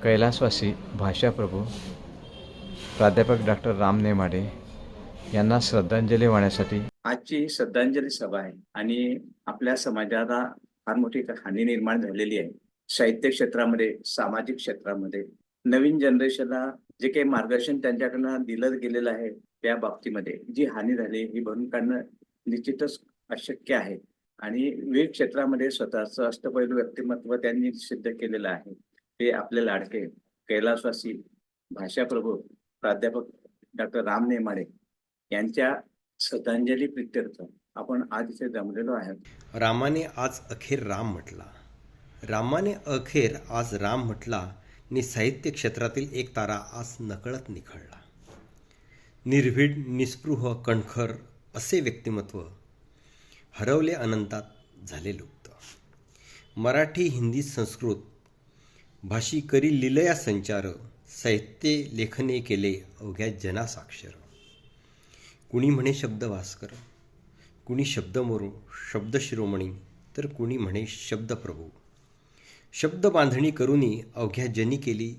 कैलासवासी भाषाप्रभू प्राध्यापक डॉक्टर राम नेमाडे यांना श्रद्धांजली वाहण्यासाठी आजची ही श्रद्धांजली सभा आहे आणि आपल्या समाजाला फार मोठी हानी निर्माण झालेली आहे. साहित्य क्षेत्रामध्ये, सामाजिक क्षेत्रामध्ये नवीन जनरेशनला जे काही मार्गदर्शन त्यांच्याकडनं दिलं गेलेलं आहे त्या बाबतीमध्ये जी हानी झाली ही भरून काढणं निश्चितच अशक्य आहे. आणि विविध क्षेत्रामध्ये स्वतःचं अष्टपैलू व्यक्तिमत्व त्यांनी सिद्ध केलेलं आहे. ते आपले लाडके कैलासवासी भाषाप्रभू प्राध्यापक डॉक्टर राम नेमाडे यांच्या श्रद्धांजली प्रित्यर्थ आपण आज इथे जमलेलो आहोत. रामाने आज अखेर राम म्हटला. रामाने अखेर आज राम म्हटला नि साहित्य क्षेत्रातील एक तारा आज नकळत निखळला. निर्भीड, निस्पृह, कणखर असे व्यक्तिमत्व हरवले, अनंतात झाले लुप्त. मराठी, हिंदी, संस्कृत भाषी करी लीलया संचार, साहित्य लेखने केले अवघ्या जनासाक्षर. कुणी म्हणे शब्द भास्कर, कुणी शब्दमोरू, शब्द शिरोमणी, तर कुणी म्हणे शब्द प्रभू. शब्द बांधणी करूनी अवघ्या जनी केली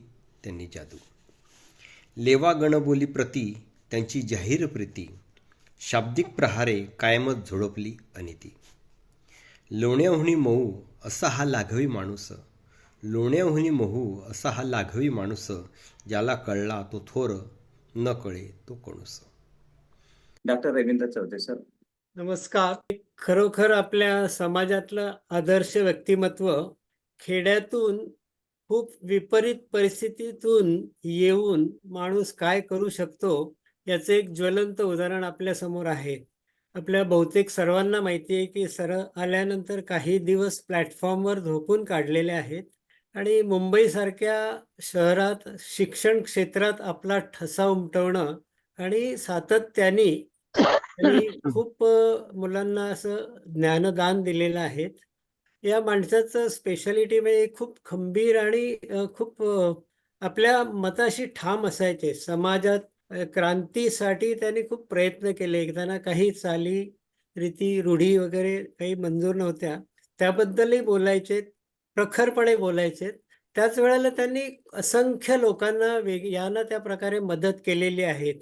त्यांनी जादू. लेवा गणबोली प्रती त्यांची जाहीर प्रीती, शाब्दिक प्रहारे कायमच झोडपली अनिती. लोण्याहुनी मऊ असा हा लाघवी माणूस, लोण्याहुनी महू असा हा लाघवी माणूस, ज्याला कळला तो थोर, न कळे तो कणूस. Doctor Ravindra Chaudhari sir. नमस्कार. खरोखर आपल्या समाजातलं आदर्श व्यक्तिमत्व खेड्यातून खूप विपरीत परिस्थितीतून येऊन माणूस काय करू शकतो याचं एक ज्वलंत उदाहरण आपल्या समोर आहे. आपल्या बहुतेक सर्वांना माहिती आहे की सर आल्यानंतर काही दिवस प्लॅटफॉर्मवर झोपून काढलेले आहेत आणि मुंबईसारख्या शहरात शिक्षण क्षेत्रात आपला ठसा उमटवणं आणि सातत्याने त्यांनी खूप मुलांना असं ज्ञानदान दिलेलं आहे. या माणसाचं स्पेशालिटी म्हणजे खूप खंबीर आणि खूप आपल्या मताशी ठाम असायचे. समाजात क्रांतीसाठी त्यांनी खूप प्रयत्न केले. त्यांना काही चाली, रीती, रूढी वगैरे काही मंजूर नव्हत्या. त्याबद्दलही बोलायचे, प्रखरपणे बोलायचे. त्याच वेळेला त्यांनी असंख्य लोकांना या त्या प्रकारे मदत केलेली आहे.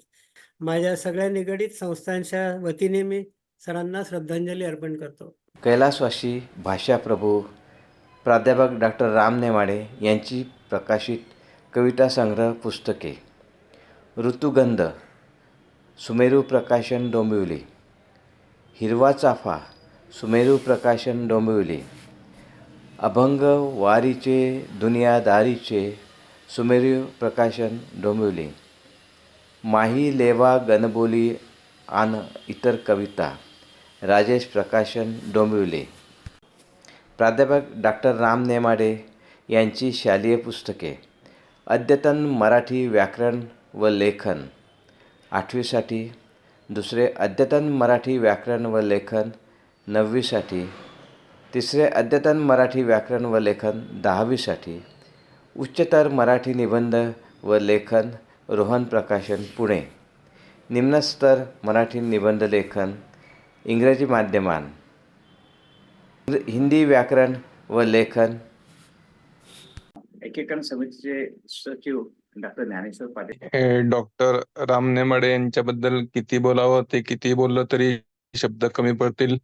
माझ्या सगळ्या निगडित संस्थांच्या वतीने मी सरांना श्रद्धांजली अर्पण करतो. कैलासवासी भाषाप्रभू प्राध्यापक डॉक्टर राम नेमाडे यांची प्रकाशित कविता संग्रह पुस्तके. ऋतुगंध सुमेरू प्रकाशन डोंबिवली. हिरवा चाफा सुमेरू प्रकाशन डोंबिवली. अभंग वारीचे दुनियादारीचे सुमेरू प्रकाशन डोंबिवली. माही लेवा गणबोली आन इतर कविता राजेश प्रकाशन डोंबिवली. प्राध्यापक डॉक्टर राम नेमाडे यांची शालेय पुस्तके. अद्यतन मराठी व्याकरण व लेखन 8वीसाठी. दुसरे अद्यतन मराठी व्याकरण व लेखन 9वीसाठी. तिसरे अद्यतन मराठी व्याकरण व लेखन 10वीसाठी. उच्चतर मराठी निबंध व लेखन रोहन प्रकाशन पुणे. निम्नस्तर मराठी निबंध लेखन इंग्रजी माध्यमान. हिंदी व्याकरण व लेखन. एकीकरण समितीचे सचिव डॉक्टर ज्ञानेश्वर पाटील. डॉक्टर राम नेमाडे यांच्याबद्दल किती बोलावं ते किती बोललं तरी शब्द कमी पडतील.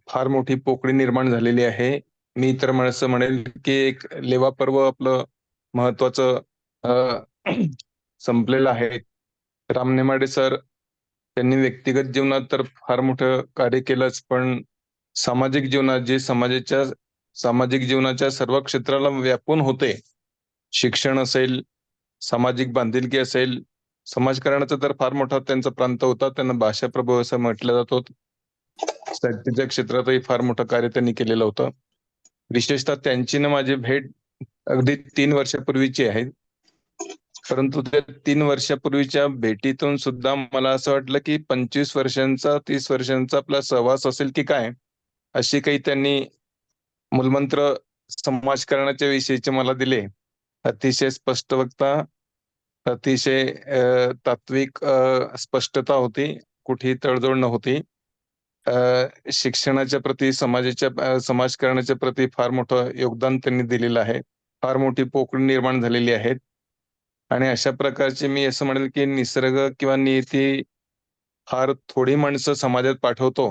फार मोठी पोकळी निर्माण झालेली आहे. मी तर असं म्हणेल की एक लेवा पर्व आपलं महत्वाचं संपलेलं आहे. राम नेमाडे सर त्यांनी व्यक्तिगत जीवनात तर फार मोठं कार्य केलंच, पण सामाजिक जीवनात जे सामाजिक जीवनाच्या सर्व क्षेत्राला व्यापून होते, शिक्षण असेल, सामाजिक बांधिलकी असेल, समाजकारणाचा तर फार मोठा त्यांचा प्रांत होता. त्यांना भाषाप्रभू असं म्हटलं जातो. साहित्याच्या क्षेत्रातही फार मोठं कार्य त्यांनी केलेलं होतं. विशेषतः त्यांची ना माझी भेट अगदी 3 वर्षापूर्वीची आहे. परंतु त्या 3 वर्षापूर्वीच्या भेटीतून सुद्धा मला असं वाटलं की 25 वर्षांचा 30 वर्षांचा आपला सहवास असेल की काय, अशी काही त्यांनी मूलमंत्र समाजकारणाच्या विषयीचे मला दिले. अतिशय स्पष्ट वक्ता, अतिशय तात्विक स्पष्टता होती, कुठेही तडजोड नव्हती. शिक्षणाच्या प्रती, समाजकारणाच्या प्रती फार मोठं योगदान त्यांनी दिलेलं आहे. फार मोठी पोकळी निर्माण झालेली आहेत. आणि अशा प्रकारचे मी असं म्हणेल की निसर्ग किंवा नियती फार थोडी माणसं समाजात पाठवतो.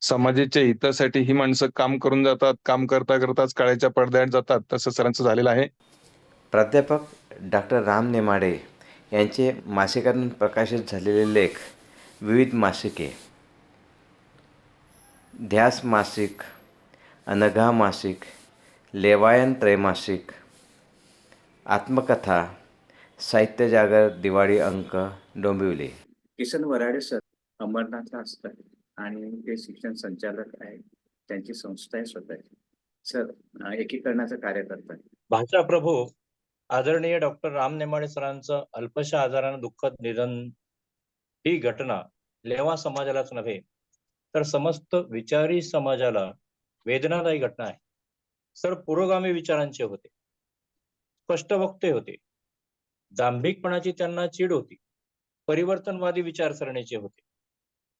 समाजाच्या हितासाठी ही माणसं काम करून जातात. काम करता करताच काळाच्या पडद्याआड जातात. तसं सरांचं झालेलं आहे. प्राध्यापक डॉक्टर राम नेमाडे यांचे मासिकातून प्रकाशित झालेले लेख, विविध मासिके, ध्यास मासिक, अनघा मासिक, लेवायन त्रैमासिक, आत्मकथा, साहित्य जागर दिवाळी अंक, डोंबिवली. किसन वराडे सर अमरनाथला असतात आणि ते शिक्षण संचालक आहेत. त्यांची संस्था आहे स्वतःची. सर एकीकरणाचं कार्य करतात. भाषा प्रभू आदरणीय डॉक्टर राम नेमाडे सरांचं अल्पशा आजारानं दुःखद निधन ही घटना लेवा समाजालाच नव्हे तर समस्त विचारी समाजाला वेदनादायी घटना आहे. सर पुरोगामी विचारांचे होते, स्पष्ट वक्ते होते, दांभिकपणाची त्यांना चीड होती, परिवर्तनवादी विचारसरणीचे होते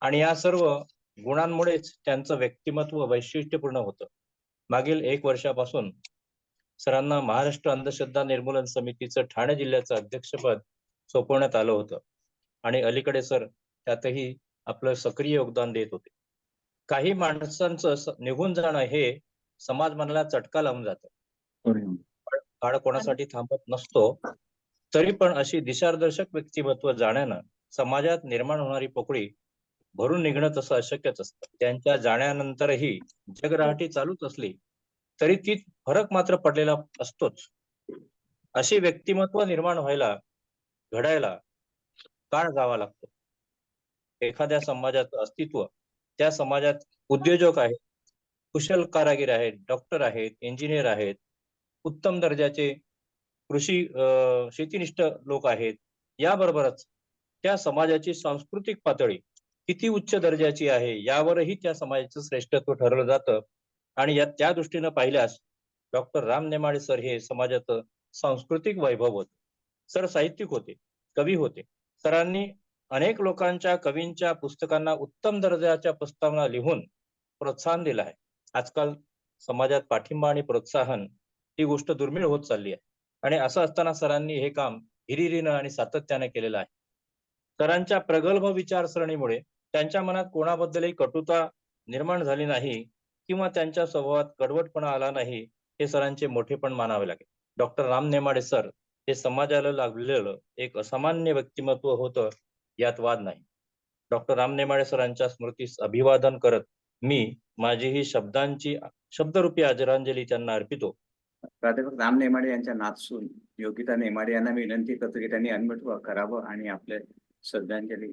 आणि या सर्व गुणांमुळेच त्यांचं व्यक्तिमत्व वैशिष्ट्यपूर्ण होतं. मागील 1 वर्षापासून सरांना महाराष्ट्र अंधश्रद्धा निर्मूलन समितीचं ठाणे जिल्ह्याचं अध्यक्षपद सोपवण्यात आलं होतं आणि अलीकडे सर त्यातही आपलं सक्रिय योगदान देत होते. काही माणसांचं निघून जाणं हे समाज मनाला चटका लावून जातं. काळ कोणासाठी थांबत नसतो, तरी पण अशी दिशादर्शक व्यक्तिमत्व जाण्यानं समाजात निर्माण होणारी पोकळी भरून निघणं तसं अशक्यच असतं. त्यांच्या जाण्यानंतरही जगरहाटी चालूच असली तरी ती फरक मात्र पडलेला असतोच. अशी व्यक्तिमत्व निर्माण व्हायला, घडायला काळ जावा लागतो. एखाद्या समाजाचं अस्तित्व, त्या समाजात उद्योजक आहेत, कुशल कारागीर आहेत, डॉक्टर आहेत, इंजिनियर आहेत, उत्तम दर्जाचे कृषी शेतीनिष्ठ लोक आहेत. याबरोबरच त्या समाजाची सांस्कृतिक पातळी किती उच्च दर्जाची आहे यावरही त्या समाजाचं श्रेष्ठत्व ठरवलं जातं. आणि त्या दृष्टीनं पाहिल्यास डॉक्टर राम नेमाडे सर हे समाजाचं सांस्कृतिक वैभव होते. सर साहित्यिक होते, कवी होते. सरांनी अनेक लोकांच्या कवींच्या पुस्तकांना उत्तम दर्जाच्या प्रस्तावना लिहून प्रोत्साहन दिलं आहे. आजकाल समाजात पाठिंबा आणि प्रोत्साहन ही गोष्ट दुर्मिळ होत चालली आहे आणि असं असताना सरांनी हे काम हिरिरीनं आणि सातत्याने केलेलं आहे. सरांच्या प्रगल्भ विचारसरणीमुळे त्यांच्या मनात कोणाबद्दलही कटुता निर्माण झाली नाही किंवा त्यांच्या स्वभावात कडवटपणा आला नाही, हे सरांचे मोठेपण मानावे लागेल. डॉक्टर राम नेमाडे सर हे समाजाला लाभलेलं एक असामान्य व्यक्तिमत्व होतं, यात वाद नाही. डॉक्टर राम नेमाडे सरांच्या स्मृतीस अभिवादन करत मी माझी ही शब्दरूपी आदरांजली त्यांना अर्पितो. प्राध्यापक राम नेमाडे यांच्या नातसून योगिता नेमाडे यांना मी विनंती करतो की त्यांनी अनमत करावं आणि आपले श्रद्धांजली.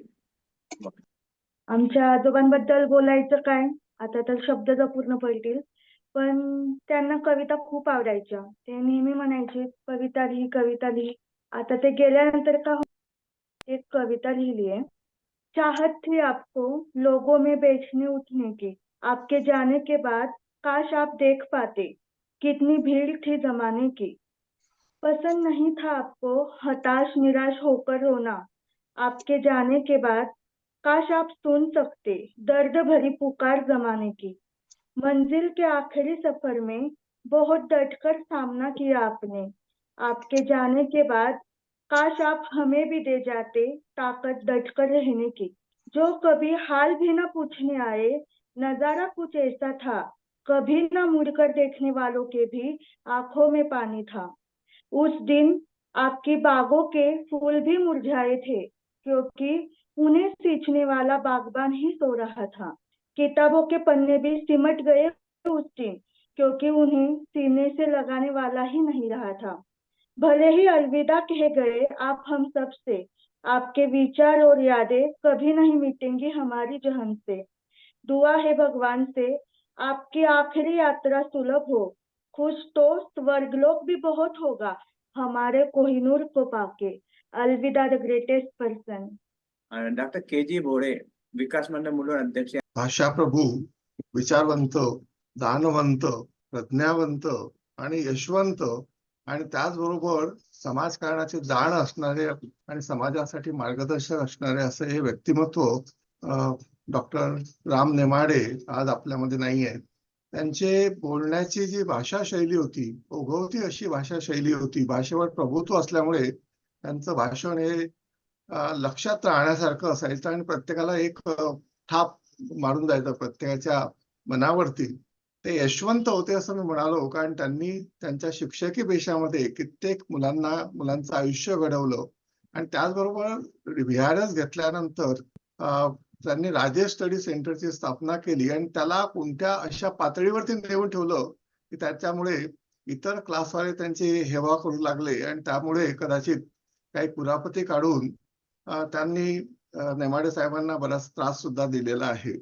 आमच्या आजोबांबद्दल बोलायचं काय, आता तर शब्द अपूर्ण पडतील, पण त्यांना कविता खूप आवडायच्या. ते नेहमी म्हणायचे कविता लिही, कविता लिही. आता ते गेल्यानंतर का एक कविता लिहिली आहे. चाहत थी आपको लोगों में बैठने उठने की, आपके जाने के बाद काश आप देख पाते कितनी भीड़ थी जमाने की. पसंद नहीं था आपको हताश निराश होकर रोना, आपके जाने के बाद काश आप सुन सकते दर्द भरी पुकार जमाने की. मंजिल के आखिरी सफर में बहुत डटकर सामना किया आपने, आपके जाने के बाद काश आप हमें भी दे जाते ताकत डटकर रहने की. जो कभी हाल भी न पूछने आए, नजारा कुछ ऐसा था, कभी न मुड़कर देखने वालों के भी आंखों में पानी था. उस दिन आपकी बागों के फूल भी मुरझाए थे, क्योंकि उन्हें सींचने वाला बागबान ही सो रहा था. किताबों के पन्ने भी सिमट गए उस दिन, क्योंकि उन्हें सीने से लगाने वाला ही नहीं रहा था. भले ही अलविदा कह गए आप हम सब से, आपके विचार और यादें कभी नहीं मिटेंगी हमारी जहन से. दुआ है भगवान से आपकी आखिरी यात्रा सुलभ हो, खुश तो स्वर्गलोक भी बहुत होगा हमारे कोहिनूर को पाके. अलविदा the greatest person. Doctor K G. Bhole विकास मंडळ मुलुंड अध्यक्ष. भाषा प्रभू विचारवंत, दानवंत, प्रज्ञावंत आणि यशवंत आणि त्याचबरोबर समाजकारणाची जाण असणारे आणि समाजासाठी मार्गदर्शक असणारे असे हे व्यक्तिमत्व डॉक्टर राम नेमाडे आज आपल्यामध्ये नाही आहेत. त्यांचे बोलण्याची जी भाषा शैली होती, ओघवती अशी भाषा शैली होती. भाषेवर प्रभुत्व असल्यामुळे त्यांचं भाषण हे लक्षात राहण्यासारखं असायचं आणि प्रत्येकाला एक थाप मारून जायचं प्रत्येकाच्या मनावरती. ते यशवंत होते असं मी म्हणालो, कारण त्यांनी त्यांच्या शिक्षकी पेशामध्ये कित्येक मुलांचं आयुष्य घडवलं आणि त्याचबरोबर VRS घेतल्यानंतर त्यांनी राजेश स्टडी सेंटरची स्थापना केली आणि त्याला कोणत्या अशा पातळीवरती नेऊन ठेवलं की त्याच्यामुळे इतर क्लासवाले त्यांची हेवा करू लागले आणि त्यामुळे कदाचित काही कुरापती काढून त्यांनी नेमाडे साहेबांना बराच त्रास सुद्धा दिलेला आहे.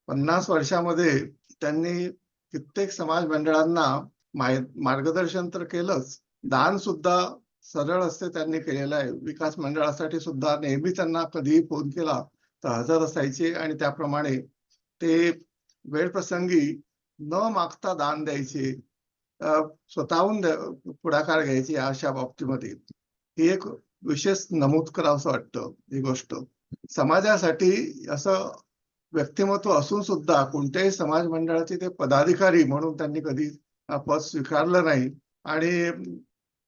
50 वर्षामध्ये त्यांनी कित्येक समाज मंडळांना मार्गदर्शन तर केलंच, दान सुद्धा सरळ असते त्यांनी केलेलं आहे. विकास मंडळासाठी सुद्धा नेहमी त्यांना कधीही फोन केला तर हजर असायचे आणि त्याप्रमाणे ते वेळप्रसंगी न मागता दान द्यायचे, स्वतःहून पुढाकार घ्यायचे अशा बाबतीमध्ये. ही एक विशेष नमूद करावंसं वाटतं ही गोष्ट. समाजासाठी असं व्यक्तिमत्व असून सुद्धा कोणत्याही समाज मंडळाचे ते पदाधिकारी म्हणून त्यांनी कधी पद स्वीकारलं नाही आणि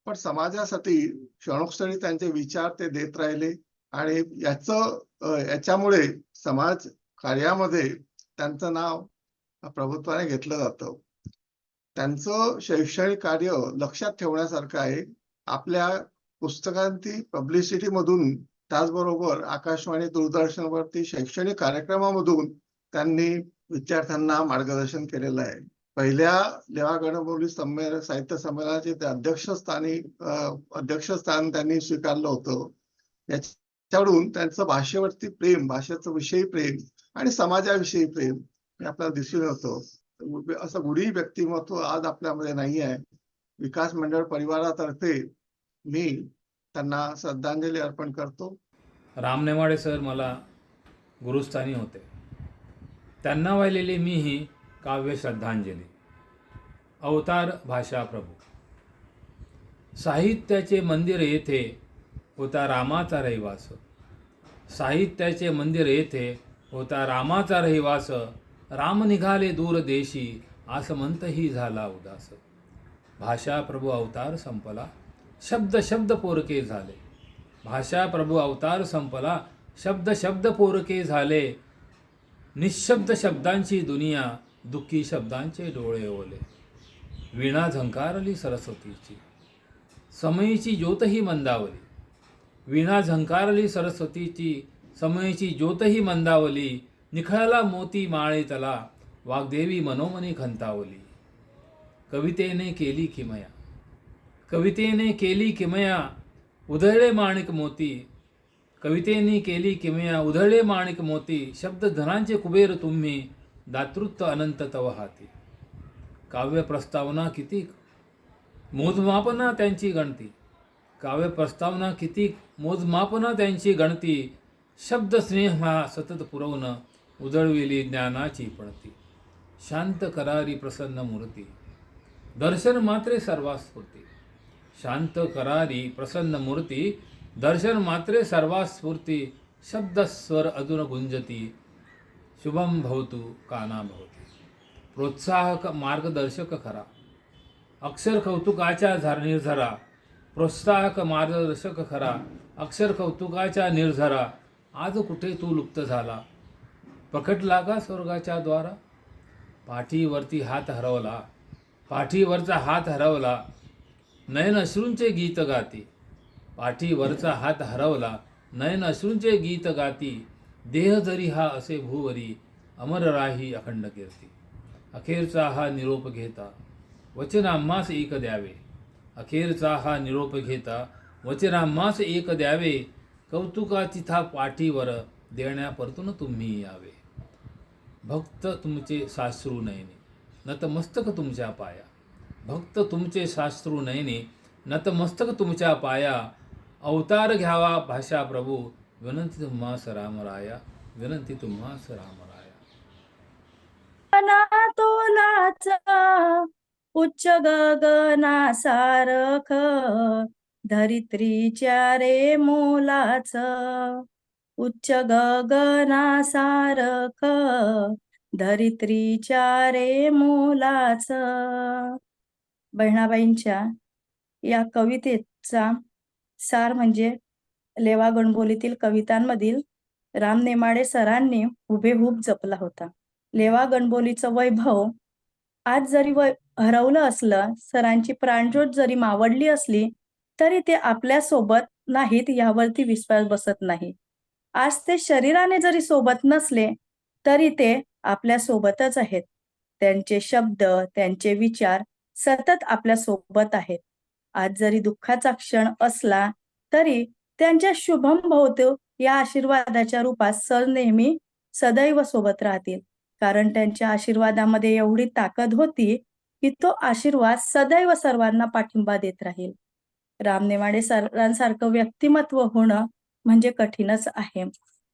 पण समाजासाठी क्षणोक्षणी त्यांचे विचार ते देत राहिले आणि याच्यामुळे समाज कार्यामध्ये त्यांचं नाव प्रभुत्वाने घेतलं जातं. त्यांचं शैक्षणिक कार्य लक्षात ठेवण्यासारखं आहे. आपल्या पुस्तकांची पब्लिसिटी मधून, त्याचबरोबर आकाशवाणी दूरदर्शनवरती शैक्षणिक कार्यक्रमामधून त्यांनी विद्यार्थ्यांना मार्गदर्शन केलेलं आहे. पहिल्या लेवा गणबोली साहित्य संमेलनाचे ते अध्यक्षस्थान त्यांनी स्वीकारलं होतं. याच्यावरून त्यांचं भाषेवरती प्रेम, भाषेचं विषयी प्रेम आणि समाजाविषयी प्रेम हे आपल्याला दिसून येतं. असं गुढी व्यक्तिमत्व आज आपल्यामध्ये नाही आहे. विकास मंडळ परिवारातर्फे मी त्यांना श्रद्धांजली अर्पण करतो. राम नेमाडे सर मला गुरुस्थानी होते. त्यांना वाहिलेली मी ही काव्य श्रद्धांजली. अवतार भाषा प्रभू. साहित्याचे मंदिर येथे होता रामाचा रहिवास. साहित्याचे मंदिर येथे होता रामाचा रहिवास. राम निघाले दूर देशी आसमंतही झाला उदास. भाषा प्रभू अवतार संपला शब्द शब्द पोरके झाले. भाषा प्रभू अवतार संपला शब्द शब्द पोरके झाले. निशब्द शब्दांची दुनिया दुःखी शब्दांचे डोळे ओले. वीणा झंकारली सरस्वतीची समयीची ज्योतही मंदावली. वीणा झंकारली सरस्वतीची समयीची ज्योतही मंदावली. निखळला मोती माळेतला वाग्देवी मनोमनी खंतावली. कवितेने केली किमया, कवितेने केली किमया उधळले माणिक मोती. कवितेने केली किमया उधळले माणिक मोती. शब्द धनांचे कुबेर तुम्ही दातृत्व अनंत तव हाती. काव्य प्रस्तावना किती मोजमापना त्यांची गणती. काव्य प्रस्तावना किती मोजमापना त्यांची गणती. शब्द स्नेह हा सतत पुरवून उजळविली ज्ञानाची पणती. शांत करारी प्रसन्न मूर्ती दर्शन मात्रे सर्वास्फूर्ती. शांत करारी प्रसन्न मूर्ती दर्शन मात्रे सर्वास्फूर्ती. शब्द स्वर अजून गुंजती शुभम भवतु काना भवती. प्रोत्साहक मार्गदर्शक खरा अक्षर कौतुकाच्या निर्झरा. प्रोत्साहक मार्गदर्शक खरा अक्षर कौतुकाच्या निर्झरा. आज कुठे तू लुप्त झाला प्रकटला का स्वर्गाच्या द्वारा. पाठीवरती हात हरवला पाठीवरचा हात हरवला नयन अश्रूंचे गीत गाती. पाठीवरचा हात हरवला नयन अश्रूंचे गीत गाती. देह जरी हा असे भूवरी अमर राही अखंड कीर्ती. अखेरचा हा निरोप घेता वचन आम्हास एक द्यावे. अखेरचा हा निरोप घेता वचन आम्हास एक द्यावे. कौतुकाची थाप पाठीवर देण्या परतून तुम्ही यावे. भक्त तुमचे साश्रू नयने नतमस्तक तुमच्या पाया. भक्त तुमचे साश्रू नयने नतमस्तक तुमच्या पाया. अवतार घ्यावा भाषा प्रभू विनंती तुम्हास रामराया. विनंती तुम्हास रामराया. तोलाचा उच्च गगना सारख धरित्रीच्या रे मोलाच. उच्च गगना सारख धरित्रीच्या रे मोलाचं. बहिणाबाईंच्या या कवितेचा सार म्हणजे लेवा गणबोलीतील कवितांमधील राम नेमाडे सरांनी हुबेहूब जपला होता. लेवा गणबोलीचं वैभव आज जरी हरवलं असलं, सरांची प्राणज्योत जरी मावळली असली, तरी ते आपल्या सोबत नाहीत यावरती विश्वास बसत नाही. आज ते शरीराने जरी सोबत नसले, तरी ते आपल्या सोबतच आहेत. त्यांचे शब्द, त्यांचे विचार सतत आपल्या सोबत आहेत. आज जरी दुःखाचा क्षण असला, तरी त्यांच्या शुभम भवतो या आशीर्वादाच्या रूपात सर नेहमी सदैव सोबत राहतील. कारण त्यांच्या आशीर्वादामध्ये एवढी ताकद होती की तो आशीर्वाद सदैव सर्वांना पाठिंबा देत राहील. राम नेमाडे सरांसारखं व्यक्तिमत्व होणं म्हणजे कठीणच आहे.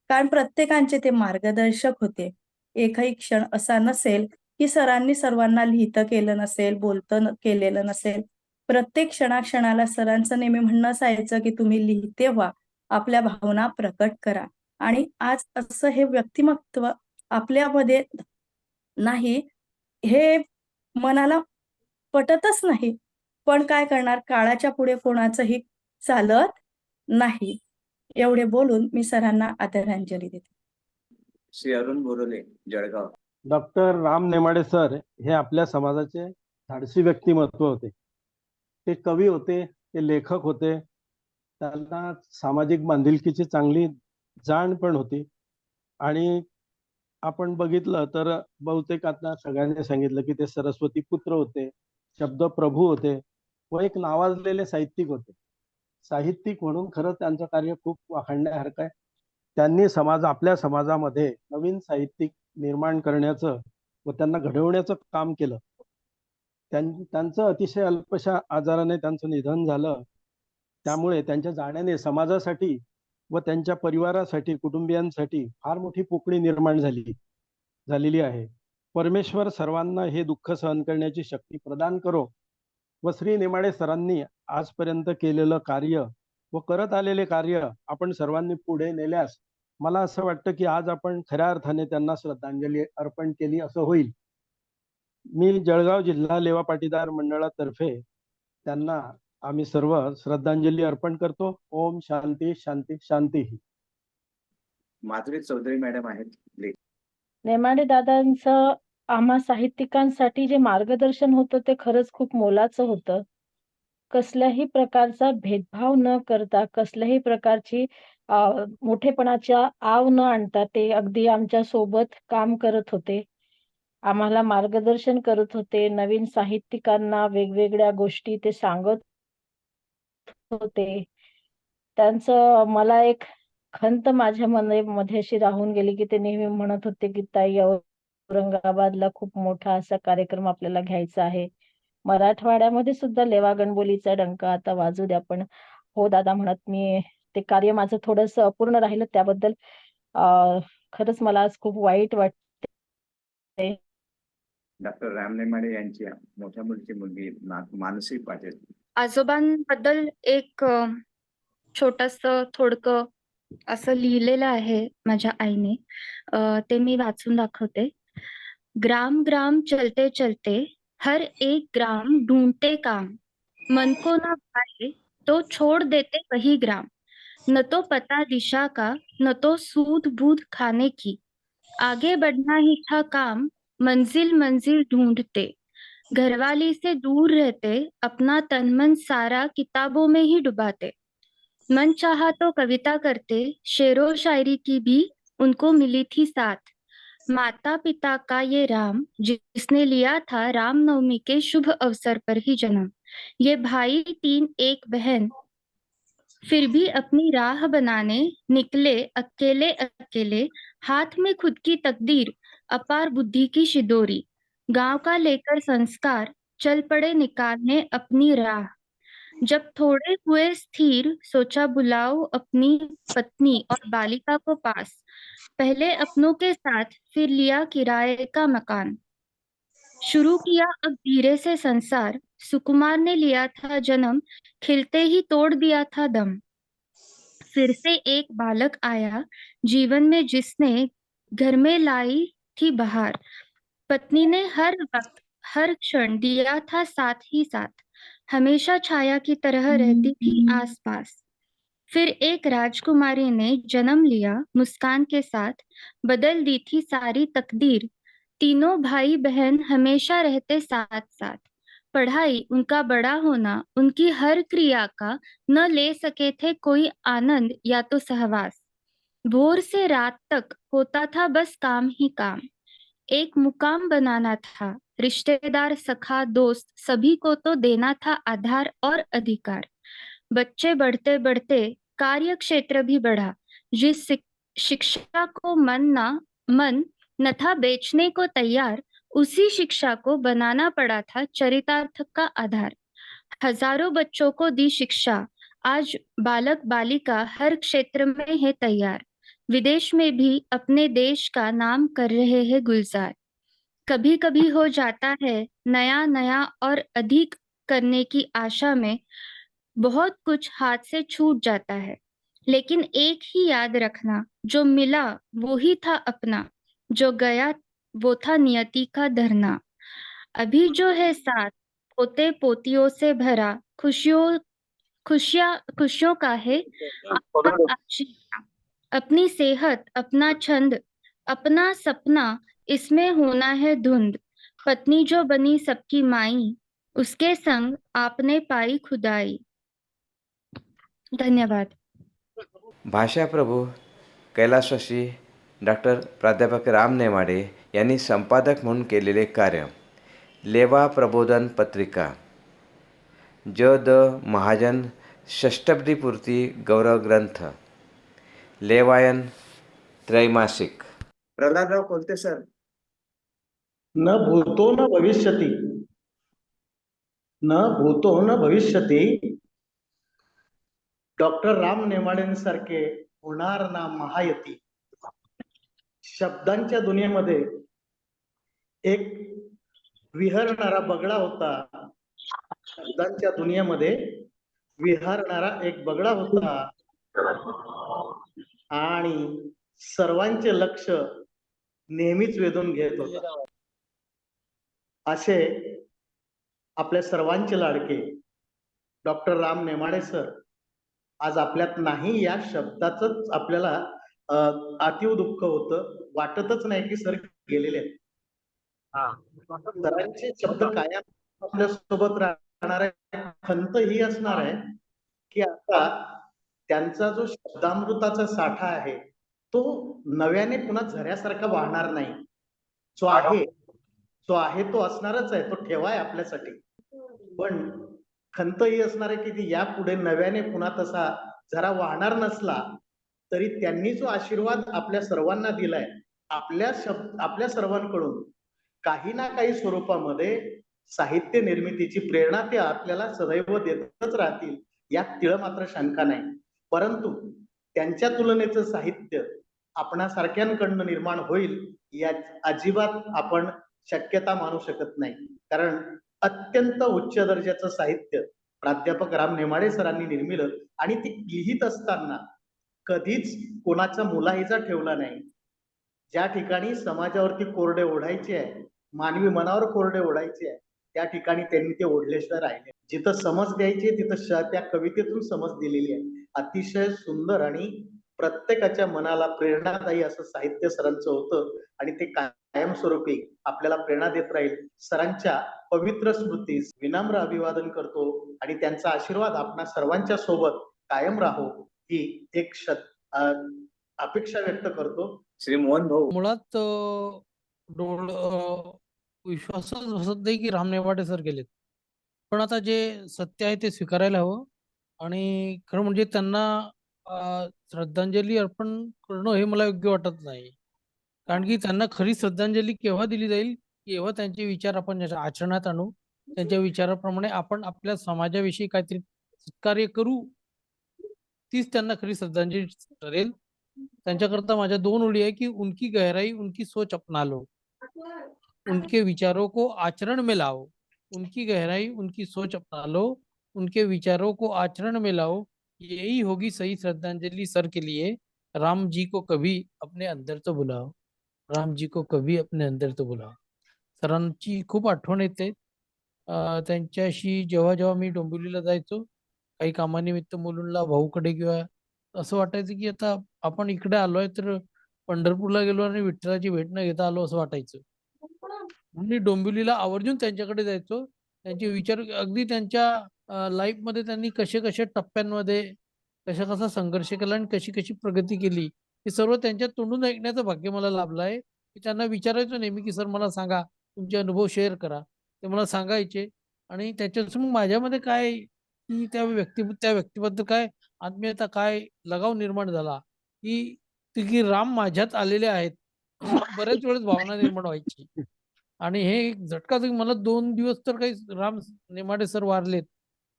कारण प्रत्येकाचे ते मार्गदर्शक होते. एकही क्षण असा नसेल की सरांनी सर्वांना लिहितं केलं नसेल, बोलतं केलेलं नसेल. प्रत्येक क्षणाक्षणाला सरांचं नेहमी म्हणणं असायचं की तुम्ही लिहिते व्हा, आपल्या भावना प्रकट करा. आणि आज असं हे व्यक्तिमत्व आपल्यामध्ये नाही, हे मनाला पटतच नाही. पण काय करणार, काळाच्या पुढे कोणाचंही चालत नाही. एवढे बोलून मी सरांना आदरांजली देते. श्री अरुण बोरोले, जळगाव. डॉक्टर राम नेमाडे सर हे आपल्या समाजाचे धाडसी व्यक्तिमत्व होते. ते कवी होते, ते लेखक होते. त्यांना सामाजिक बांधिलकीची चांगली जाण पण होती. आणि आपण बघितलं तर बहुतेक आता सगळ्यांनी सांगितलं की ते सरस्वती पुत्र होते, शब्द प्रभू होते व एक नावाजलेले साहित्यिक होते. साहित्यिक म्हणून खरं त्यांचं कार्य खूप वाखाणण्यासारखं आहे. त्यांनी आपल्या समाजामध्ये नवीन साहित्यिक निर्माण करण्याचं व त्यांना घडवण्याचं काम केलं. त्यांचं अतिशय अल्पशा आजाराने त्यांचं निधन झालं. त्यामुळे त्यांच्या जाण्याने समाजासाठी व त्यांच्या परिवारासाठी, कुटुंबियांसाठी फार मोठी पोकळी निर्माण झालेली आहे. परमेश्वर सर्वांना हे दुःख सहन करण्याची शक्ती प्रदान करो व श्री नेमाडे सरांनी आजपर्यंत केलेलं कार्य व करत आलेले कार्य आपण सर्वांनी पुढे नेल्यास मला असं वाटतं की आज आपण खऱ्या अर्थाने त्यांना श्रद्धांजली अर्पण केली असं होईल. मी जळगाव जिल्हा लेवा पाटीदार मंडळातर्फे त्यांना आम्ही सर्व श्रद्धांजली अर्पण करतो. ओम शांती शांती शांती. माधुरी चौधरी मॅडम आहेत. नेमाडे दादांचं आम्हा साहित्यिकांसाठी जे मार्गदर्शन होतं ते खरंच खूप मोलाचं होतं. कसल्याही प्रकारचा भेदभाव न करता, कसल्याही प्रकारची मोठेपणाच्या आव न आणता ते अगदी आमच्या सोबत काम करत होते. आम्हाला मार्गदर्शन करत होते. नवीन साहित्यिकांना वेगवेगळ्या गोष्टी ते सांगत होते. त्यांचं मला एक खंत माझ्या मध्ये अशी राहून गेली की ते नेहमी म्हणत होते की ताई, औरंगाबादला खूप मोठा असा कार्यक्रम आपल्याला घ्यायचा आहे. मराठवाड्यामध्ये सुद्धा लेवा गणबोलीचा डंका आता वाजू द्या. पण हो दादा म्हणत, मी ते कार्य माझं थोडंसं अपूर्ण राहिलं त्याबद्दल खरंच मला आज खूप वाईट वाटते. डॉक्टर राम नेमाडे यांची मोठ्या मुलीची मुलगी मानसी पाटील. आजोबांबद्दल एक छोटंसं थोडकं असं लिहिलेलं आहे माझ्या आईने. ते मी वाचून दाखवते. ग्राम ग्राम चलते चलते हर एक ग्राम ढूंढते काम, मन को ना भाए तो छोड़ देते वही ग्राम, न तो पता दिशा का न तो सूद बूद खाने की, आगे बढ़ना ही था काम, मंजिल मंजिल ढूंढते, घरवाली से दूर रहते, अपना तन मन सारा किताबों में ही डुबाते, मन चाहा तो कविता करते, शेरो शायरी की भी उनको मिली थी साथ, माता पिता का ये राम जिसने लिया था रामनवमी के शुभ अवसर पर ही जन्म, ये भाई 3 एक बहन, फिर भी अपनी राह बनाने निकले अकेले अकेले, हाथ में खुद की तकदीर, अपार बुद्धि की शिदोरी, गांव का लेकर संस्कार, चल पड़े निकालने अपनी राह, जब थोड़े हुए स्थिर, सोचा बुलाओ अपनी पत्नी और बालिका को पास, पहले अपनों के साथ फिर लिया किराए का मकान, शुरू किया अब धीरे से संसार, सुकुमार ने लिया था जन्म, खिलते ही तोड़ दिया था दम, फिर से एक बालक आया जीवन में जिसने घर में लाई थी बहार। पत्नी ने हर वक्त हर क्षण दिया था साथ ही साथ, हमेशा छाया की तरह रहती थी आसपास। फिर एक राजकुमारी ने जन्म लिया मुस्कान के साथ, बदल दी थी सारी तकदीर। तीनों भाई बहन हमेशा रहते साथ साथ। पढ़ाई, उनका बड़ा होना, उनकी हर क्रिया का न ले सके थे कोई आनंद या तो सहवास। भोर से रात तक होता था बस काम ही काम। एक मुकाम बनाना था, रिश्तेदार सखा दोस्त सभी को तो देना था आधार और अधिकार। बच्चे बढ़ते बढ़ते कार्य क्षेत्र भी बढ़ा। जिस शिक्षा को मन न था बेचने को तैयार, उसी शिक्षा को बनाना पड़ा था चरितार्थ का आधार। हजारों बच्चों को दी शिक्षा, आज बालक बालिका हर क्षेत्र में है तैयार। विदेश में भी अपने देश का नाम कर रहे हैं गुलजार। कभी कभी हो जाता है नया नया और अधिक करने की आशा में बहुत कुछ हाथ से छूट जाता है, लेकिन एक ही याद रखना, जो मिला वो ही था अपना, जो गया वो था नियति का धरना। अभी जो है साथ पोते पोतियों से भरा, खुशियों का है आपका आशीर्वाद। अपनी सेहत, अपना छंद, अपना सपना, इसमें होना है धुंध। पत्नी जो बनी सबकी माई, उसके संग आपने पाई खुदाई। धन्यवाद। भाषाप्रभू कैलासवासी डॉक्टर प्राध्यापक राम नेमाडे यांनी संपादक म्हणून केलेले कार्य लेवा प्रबोधन पत्रिका, ज द महाजन षष्टब्दीपूर्ती गौरव ग्रंथ, लेवायन त्रैमासिक. प्रल्हादराव कोलते सर. न भूतो न भविष्यति, न भूतो न भविष्यति, डॉक्टर राम नेमाडेंसारखे होणार ना महायती. शब्दांच्या दुनियेमध्ये एक विहरणारा बगळा होता. शब्दांच्या दुनियेमध्ये विहरणारा एक बगळा होता आणि सर्वांचे लक्ष नेहमीच वेधून घेत होता. असे आपल्या सर्वांचे लाडके डॉक्टर राम नेमाडे सर आज आपल्यात नाही, या शब्दाचंच आपल्याला अतीव दुःख होतं. वाटतच नाही की सर गेलेले आहेत. सरांचे शब्द कायम आपल्या सोबत राहणार आहे. खंत ही असणार आहे की आता त्यांचा जो शब्दामृताचा साठा आहे तो नव्याने पुन्हा झऱ्यासारखा वाहणार नाही. जो आहे तो असणारच आहे, तो ठेवाय आपल्यासाठी. पण खंत ही असणार आहे की ती यापुढे नव्याने पुन्हा तसा झरा वाहणार नसला तरी त्यांनी जो आशीर्वाद आपल्या सर्वांना दिलाय, आपल्या सर्वांकडून काही ना काही स्वरूपामध्ये साहित्य निर्मितीची प्रेरणा ते आपल्याला सदैव देतच राहतील, यात तीळ मात्र शंका नाही. परंतु त्यांच्या तुलनेचं साहित्य आपणासारख्यांकडनं निर्माण होईल या अजिबात आपण शक्यता मानू शकत नाही. कारण अत्यंत उच्च दर्जाचं साहित्य प्राध्यापक राम नेमाडे सरांनी निर्मिलं आणि ती लिहित असताना कधीच कोणाचा मुलाहिजा ठेवला नाही. ज्या ठिकाणी समाजावरती कोरडे ओढायचे आहे, मानवी मनावर कोरडे ओढायचे आहे, त्या ठिकाणी त्यांनी ते ओढल्याशिवाय राहिले. जिथं समज द्यायची तिथं त्या कवितेतून समज दिलेली आहे. अतिशय सुंदर आणि प्रत्येकाच्या मनाला प्रेरणादायी असं साहित्य सरांचं होतं आणि ते कायमस्वरूपी आपल्याला प्रेरणा देत राहील. सरांच्या पवित्र स्मृतीस विनम्र अभिवादन करतो आणि त्यांचा आशीर्वाद आपणा सर्वांच्या सोबत कायम राहो ही एक अपेक्षा व्यक्त करतो. श्री मोहन भाऊ. मुळात विश्वासच बसत नाही की राम नेमाडे सर गेलेत. पण आता जे सत्य आहे ते स्वीकारायला हवं आणि खरं म्हणजे त्यांना श्रद्धांजली अर्पण करणं हे मला योग्य वाटत नाही. कारण की त्यांना खरी श्रद्धांजली केव्हा दिली जाईल, केव्हा त्यांचे विचार आपण आचरणात आणू, त्यांच्या विचाराप्रमाणे आपण आपल्या समाजाविषयी काहीतरी सत्कार्य करू, तीच त्यांना खरी श्रद्धांजली ठरेल. त्यांच्याकरता माझ्या 2 ओळी आहे की उनकी गहराई उनकी सोच अपना लो, उनके विचारों को आचरण में लाओ. उनकी गहराई उनकी सोच अपना लो, उनके विचारों को आचरण में लाओ, यही होगी सही श्रद्धांजलि सर के लिए. राम जी को कभी अपने अंदर तो बुलाओ. राम जी को कभी अपने अंदर तो बुला. सरांची खूप आठवण येते. त्यांच्याशी जेव्हा जेव्हा मी डोंबिवलीला जायचो काही कामानिमित्त मुलुंडला भाऊकडे किंवा असं वाटायचं की आता आपण इकडे आलोय तर पंढरपूरला गेलो आणि विठ्ठलाची भेट न घेता आलो असं वाटायचं. मी डोंबिवलीला आवर्जून त्यांच्याकडे जायचो. त्यांचे विचार अगदी त्यांच्या लाईफमध्ये त्यांनी कसे कसे टप्प्यांमध्ये कसा कसा संघर्ष केला आणि कशी कशी प्रगती केली हे सर्व त्यांच्या तोंडून ऐकण्याचं भाग्य मला लाभलं आहे. मी त्यांना विचारायचो नेहमी की सर मला सांगा, तुमचे अनुभव शेअर करा. ते मला सांगायचे आणि त्याच्यापासून मग माझ्यामध्ये काय की त्या व्यक्तीबद्दल काय आत्मीयता, काय लगाव निर्माण झाला की राम माझ्यात आलेले आहेत. बऱ्याच वेळेस भावना निर्माण व्हायची. आणि हे एक झटकाच आहे, मला 2 दिवस तर काही राम नेमाडे सर वारलेत.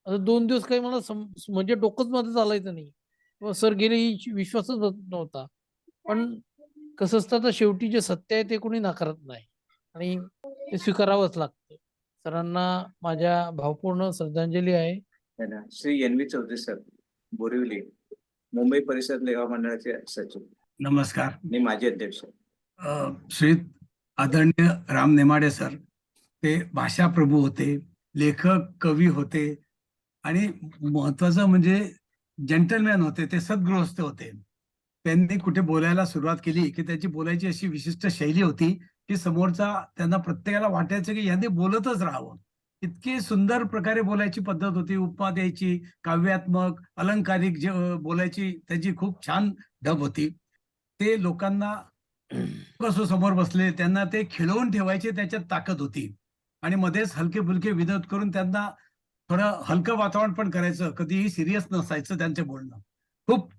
आता 2 दिवस काही मला म्हणजे डोकंच माझं चालायचं नाही. किंवा सर गेले ही विश्वासच होत नव्हता. पण कसं असतं आता शेवटी जे सत्य आहे ते कोणी नाकारत नाही आणि ते स्वीकारावंच लागतं. सरांना माझ्या भावपूर्ण श्रद्धांजली आहे. त्यांना Shri N V Chaudhari sir, Borivali, Mumbai परिसर लेवा मंडळाचे सचिव नमस्कार. आणि माजी अध्यक्ष. श्री आदरणीय राम नेमाडे सर, ते भाषाप्रभू होते, लेखक, कवी होते आणि महत्वाचं म्हणजे जेंटलमॅन होते, ते सद्गृहस्थ होते. त्यांनी कुठे बोलायला सुरुवात केली की त्याची बोलायची अशी विशिष्ट शैली होती की समोरचा त्यांना प्रत्येकाला वाटायचं की यांनी बोलतच राहावं. इतकी सुंदर प्रकारे बोलायची पद्धत होती, उपमा द्यायची, काव्यात्मक, अलंकारिक जे बोलायची त्याची खूप छान ढब होती. ते लोकांना कसं समोर बसले त्यांना ते खिळवून ठेवायचे, त्याच्यात ताकद होती. आणि मध्येच हलके फुलके विनोद करून त्यांना थोडं हलकं वातावरण पण करायचं, कधीही सिरियस नसायचं त्यांचं बोलणं. खूप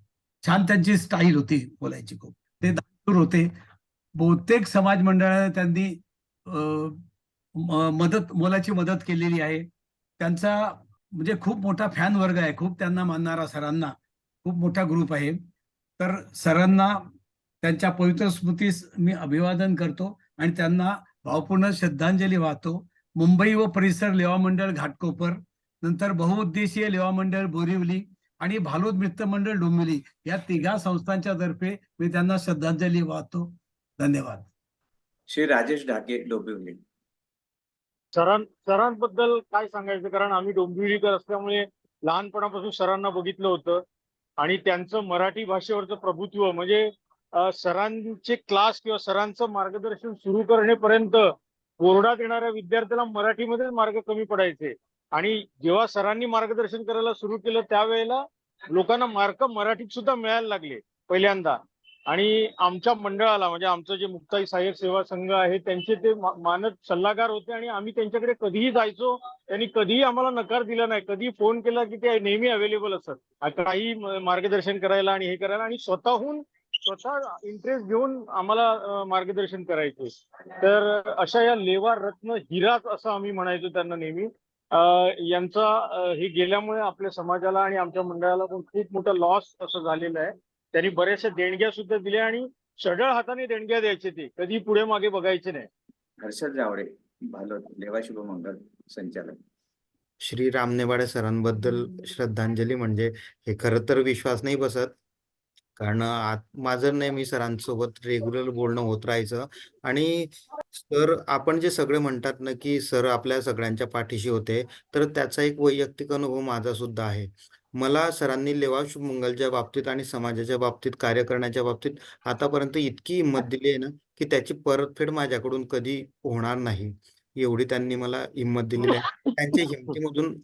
छान त्यांची स्टाईल होती बोलायची. खूप ते दानशूर होते. बहुतेक समाज मंडळाने त्यांनी मोलाची मदत केलेली आहे. त्यांचा म्हणजे खूप मोठा फॅन वर्ग आहे, खूप त्यांना मानणारा, सरांना खूप मोठा ग्रुप आहे. तर सरांना त्यांच्या पवित्र स्मृतीस मी अभिवादन करतो आणि त्यांना भावपूर्ण श्रद्धांजली वाहतो. मुंबई व परिसर लेवा मंडळ घाटकोपर, नंतर बहुउद्देशीय लेवा मंडळ बोरिवली आणि भालोद मित्र मंडळ डोंबिवली या तिघा संस्थांच्या तर्फे मी त्यांना श्रद्धांजली वाहतो. धन्यवाद. श्री राजेश ढाके, डोंबिवली. सरांबद्दल काय सांगायचं, कारण आम्ही डोंबिवलीकर असल्यामुळे लहानपणापासून सरांना बघितलं होतं आणि त्यांचं मराठी भाषेवरचं प्रभुत्व म्हणजे सरांचे क्लास किंवा सरांचं मार्गदर्शन सुरू करण्यापर्यंत बोर्डात येणाऱ्या विद्यार्थ्याला मराठीमध्ये मार्ग कमी पडायचे आणि जेव्हा सरांनी मार्गदर्शन करायला सुरू केलं त्यावेळेला लोकांना मार्क मराठीत सुद्धा मिळायला लागले पहिल्यांदा. आणि आमच्या मंडळाला म्हणजे आमचं जे मुक्ताई सहाय्यक सेवा संघ आहे त्यांचे ते मानद सल्लागार होते आणि आम्ही त्यांच्याकडे कधीही जायचो. त्यांनी कधीही आम्हाला नकार दिला नाही. कधी फोन केला की ते नेहमी अवेलेबल असतात काही मार्गदर्शन करायला आणि हे करायला, आणि स्वतः इंटरेस्ट घेऊन आम्हाला मार्गदर्शन करायचे. तर अशा या लेवा रत्न हिराच असं आम्ही म्हणायचो त्यांना नेहमी. यांचा हे गेल्यामुळे आपल्या समाजाला आणि आमच्या मंडळाला पण खूप मोठा लॉस असं झालेलं आहे. त्यांनी बऱ्याचशा देणग्या सुद्धा दिल्या आणि सढळ हाताने देणग्या द्यायचे, ते कधी पुढे मागे बघायचे नाही. हर्षद जावडे, भालोद, लेवा शुभमंगल संचालक. श्री राम नेमाडे सरांबद्दल श्रद्धांजली म्हणजे हे खरं तर विश्वास नाही बसत, कारण माझं नेहमी सरांसोबत रेग्युलर बोलणं होत राहायचं. आणि सर आपण जे सगळे म्हणतात ना की सर आपल्या सगळ्यांच्या पाठीशी होते, तर त्याचा एक वैयक्तिक अनुभव माझा सुद्धा आहे. मला सरांनी लेवा शुभमंगलच्या बाबतीत आणि समाजाच्या बाबतीत, कार्य करण्याच्या बाबतीत आतापर्यंत इतकी हिंमत दिली आहे ना की त्याची परतफेड माझ्याकडून कधी होणार नाही, एवढी त्यांनी मला हिंमत दिलेली आहे. त्यांच्या हिमतीमधून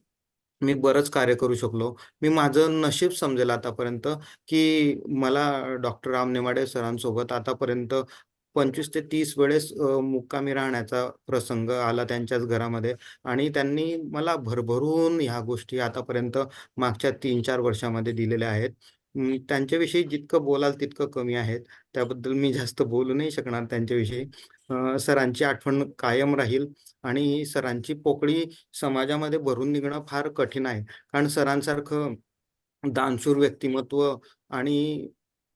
मी बरंच कार्य करू शकलो. मी माझं नशीब समजेल आतापर्यंत की मला डॉक्टर राम नेमाडे सरांसोबत आतापर्यंत 25 ते 30 वेळेस मुक्कामी राहण्याचा प्रसंग आला त्यांच्याच घरामध्ये. आणि त्यांनी मला भरभरून ह्या गोष्टी आतापर्यंत मागच्या 3-4 वर्षामध्ये दिलेल्या आहेत. त्यांच्याविषयी जितकं बोलाल तितकं कमी आहेत. त्याबद्दल मी जास्त बोलू नाही शकणार त्यांच्याविषयी. सरांची आठवण कायम राहील आणि सरांची पोकळी समाजामध्ये भरून निघणं फार कठीण आहे. कारण सरांसारखं दानशूर व्यक्तिमत्व आणि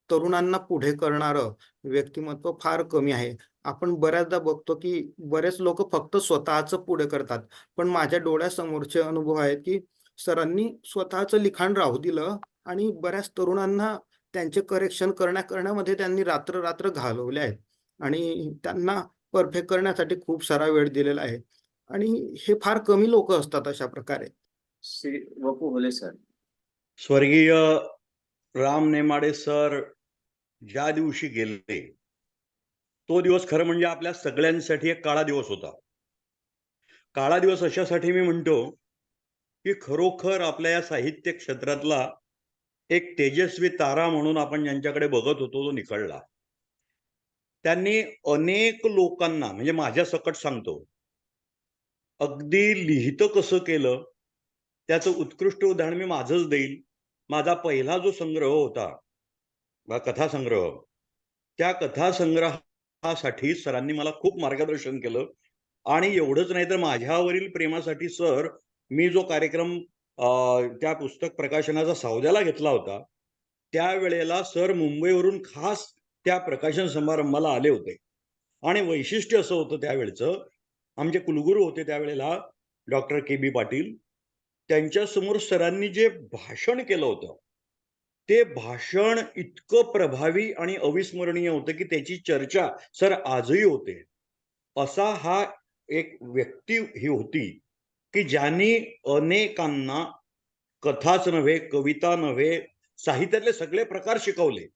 तरुणांना पुढे करणारं व्यक्तिमत्व फार कमी आहे. आपण बऱ्याचदा बघतो की बरेच लोक फक्त स्वतःचं पुढे करतात, पण माझ्या डोळ्यासमोरचे अनुभव आहेत की सरांनी स्वतःचं लिखाण राहू दिलं आणि बऱ्याच तरुणांना त्यांचे करेक्शन करण्यामध्ये त्यांनी रात्र घालवले आहेत. आणि त्यांना परफेक्ट करण्यासाठी खूप सारा वेळ दिलेला आहे आणि हे फार कमी लोक असतात अशा प्रकारे. श्री वपू होले सर. स्वर्गीय राम नेमाडे सर ज्या दिवशी गेले तो दिवस खरं म्हणजे आपल्या सगळ्यांसाठी एक काळा दिवस होता. काळा दिवस अशासाठी मी म्हणतो की खरोखर आपल्या या साहित्य क्षेत्रातला एक तेजस्वी तारा म्हणून आपण ज्यांच्याकडे बघत होतो तो निखळला. त्यांनी अनेक लोकांना म्हणजे माझ्या सकट सांगतो अगदी लिहितं कसं केलं त्याचं उत्कृष्ट उदाहरण मी माझंच देईल. माझा पहिला जो संग्रह होता कथासंग्रह, त्या कथासंग्रहासाठी सरांनी मला खूप मार्गदर्शन केलं आणि एवढंच नाही तर माझ्यावरील प्रेमासाठी सर मी जो कार्यक्रम त्या पुस्तक प्रकाशनाचा सौद्याला घेतला होता त्यावेळेला सर मुंबईवरून खास त्या प्रकाशन समारंभाला आले होते आणि वैशिष्ट्य असं होतं त्यावेळचं आमचे कुलगुरू होते त्यावेळेला डॉक्टर के.बी. पाटील. त्यांच्यासमोर सरांनी जे भाषण केलं होतं ते भाषण इतकं प्रभावी आणि अविस्मरणीय होतं की त्याची चर्चा सर आजही होते. असा हा एक व्यक्ती ही होती की ज्यांनी अनेकांना कथाच नव्हे, कविता नव्हे, साहित्यातले सगळे प्रकार शिकवले.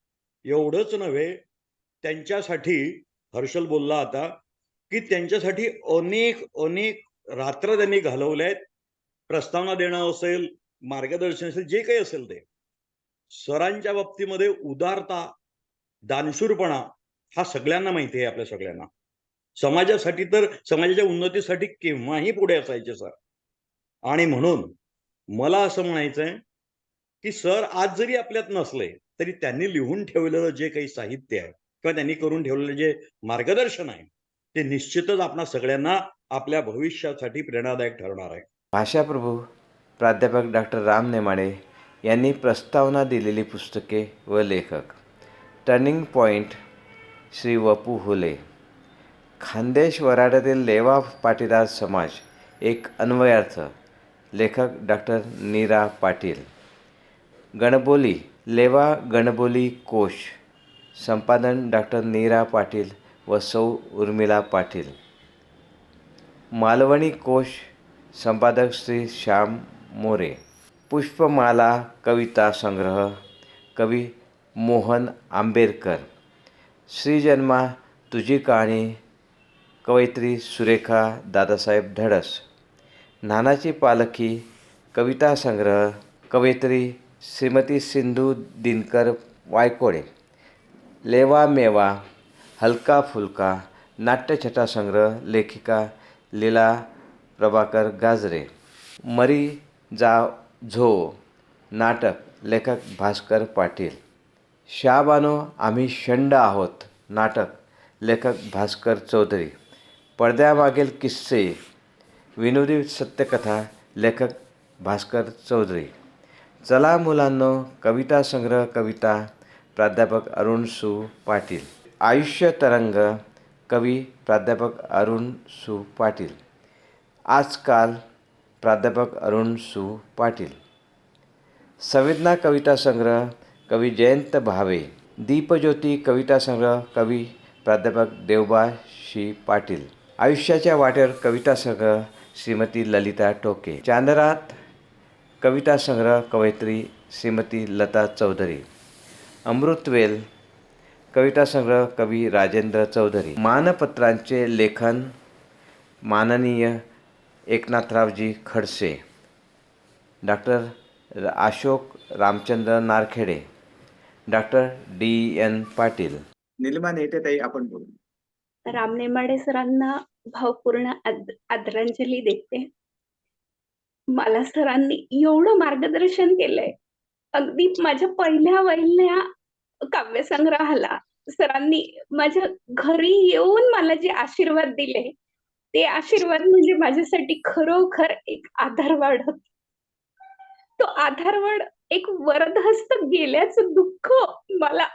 एवढंच नव्हे, त्यांच्यासाठी हर्षल बोलला आता की त्यांच्यासाठी अनेक अनेक रात्र त्यांनी घालवल्यात. प्रस्तावना देणं असेल, मार्गदर्शन असेल, जे काही असेल ते. सरांच्या बाबतीमध्ये उदारता, दानशूरपणा हा सगळ्यांना माहिती आहे आपल्या सगळ्यांना. समाजासाठी तर समाजाच्या उन्नतीसाठी केव्हाही पुढे असायचे सर. आणि म्हणून मला असं म्हणायचंय की सर आज जरी आपल्यात नसले तरी त्यांनी लिहून ठेवलेलं जे काही साहित्य आहे किंवा त्यांनी करून ठेवलेलं जे मार्गदर्शन आहे ते निश्चितच आपणा सगळ्यांना आपल्या भविष्यासाठी प्रेरणादायक ठरणार आहे. भाषाप्रभू प्राध्यापक डॉक्टर राम नेमाडे यांनी प्रस्तावना दिलेली पुस्तके व लेखक. टर्निंग पॉईंट श्री वपू होले. खानदेश वराड्यातील लेवा पाटीदार समाज एक अन्वयार्थ. लेखक डॉक्टर नीरा पाटील. गणबोली लेवा गणबोली कोश. संपादन डॉक्टर नीरा पाटील व सौ उर्मिला पाटील. मालवणी कोश संपादक श्री श्याम मोरे. पुष्पमाला कविता संग्रह कवी मोहन आंबेडकर. श्रीजन्मा तुझी कहाणी कवयित्री सुरेखा दादासाहेब धडस. नानाची पालखी कविता संग्रह कवयित्री श्रीमती सिंधू दिनकर वायकोडे. लेवा मेवा हलका फुलका नाट्यछटा संग्रह लेखिका लीला प्रभाकर गाजरे. मरी जा झो नाटक लेखक भास्कर पाटील. शाबानो आम्ही शंड आहोत नाटक लेखक भास्कर चौधरी. पडद्यामागील किस्से विनोदी सत्यकथा लेखक भास्कर चौधरी. चला मुलांनो कविता संग्रह कविता प्राध्यापक अरुण सु पाटील. आयुष्य तरंग कवी प्राध्यापक अरुण सु पाटील. आजकाल प्राध्यापक अरुण सु पाटील. संवेदना कविता संग्रह कवी जयंत भावे. दीपज्योती कविता संग्रह कवी प्राध्यापक देवबा शी पाटील. आयुष्याच्या वाटेवर कविता संग्रह श्रीमती ललिता टोके. चांदरात कविता संग्रह कवयित्री श्रीमती लता चौधरी. अमृतवेल कविता संग्रह कवी राजेंद्र चौधरी. मानपत्रांचे लेखन माननीय Eknathraoji Khadse. Doctor Ashok Ramchandra Narkhede. Doctor D.N. Patil. Nilima नेतेताई आपण बोलू. राम नेमाडे सरांना भावपूर्ण आदरांजली देते. मला सरांनी एवढं मार्गदर्शन केलंय. अगदी माझ्या पहिल्या काव्यसंग्रहाला सरांनी माझ्या घरी येऊन मला जे आशीर्वाद दिले ते आशीर्वाद म्हणजे माझ्यासाठी खरोखर एक आधारवाड होत. तो आधारवाड एक वरदहस्त गेल्याचं दुःख मला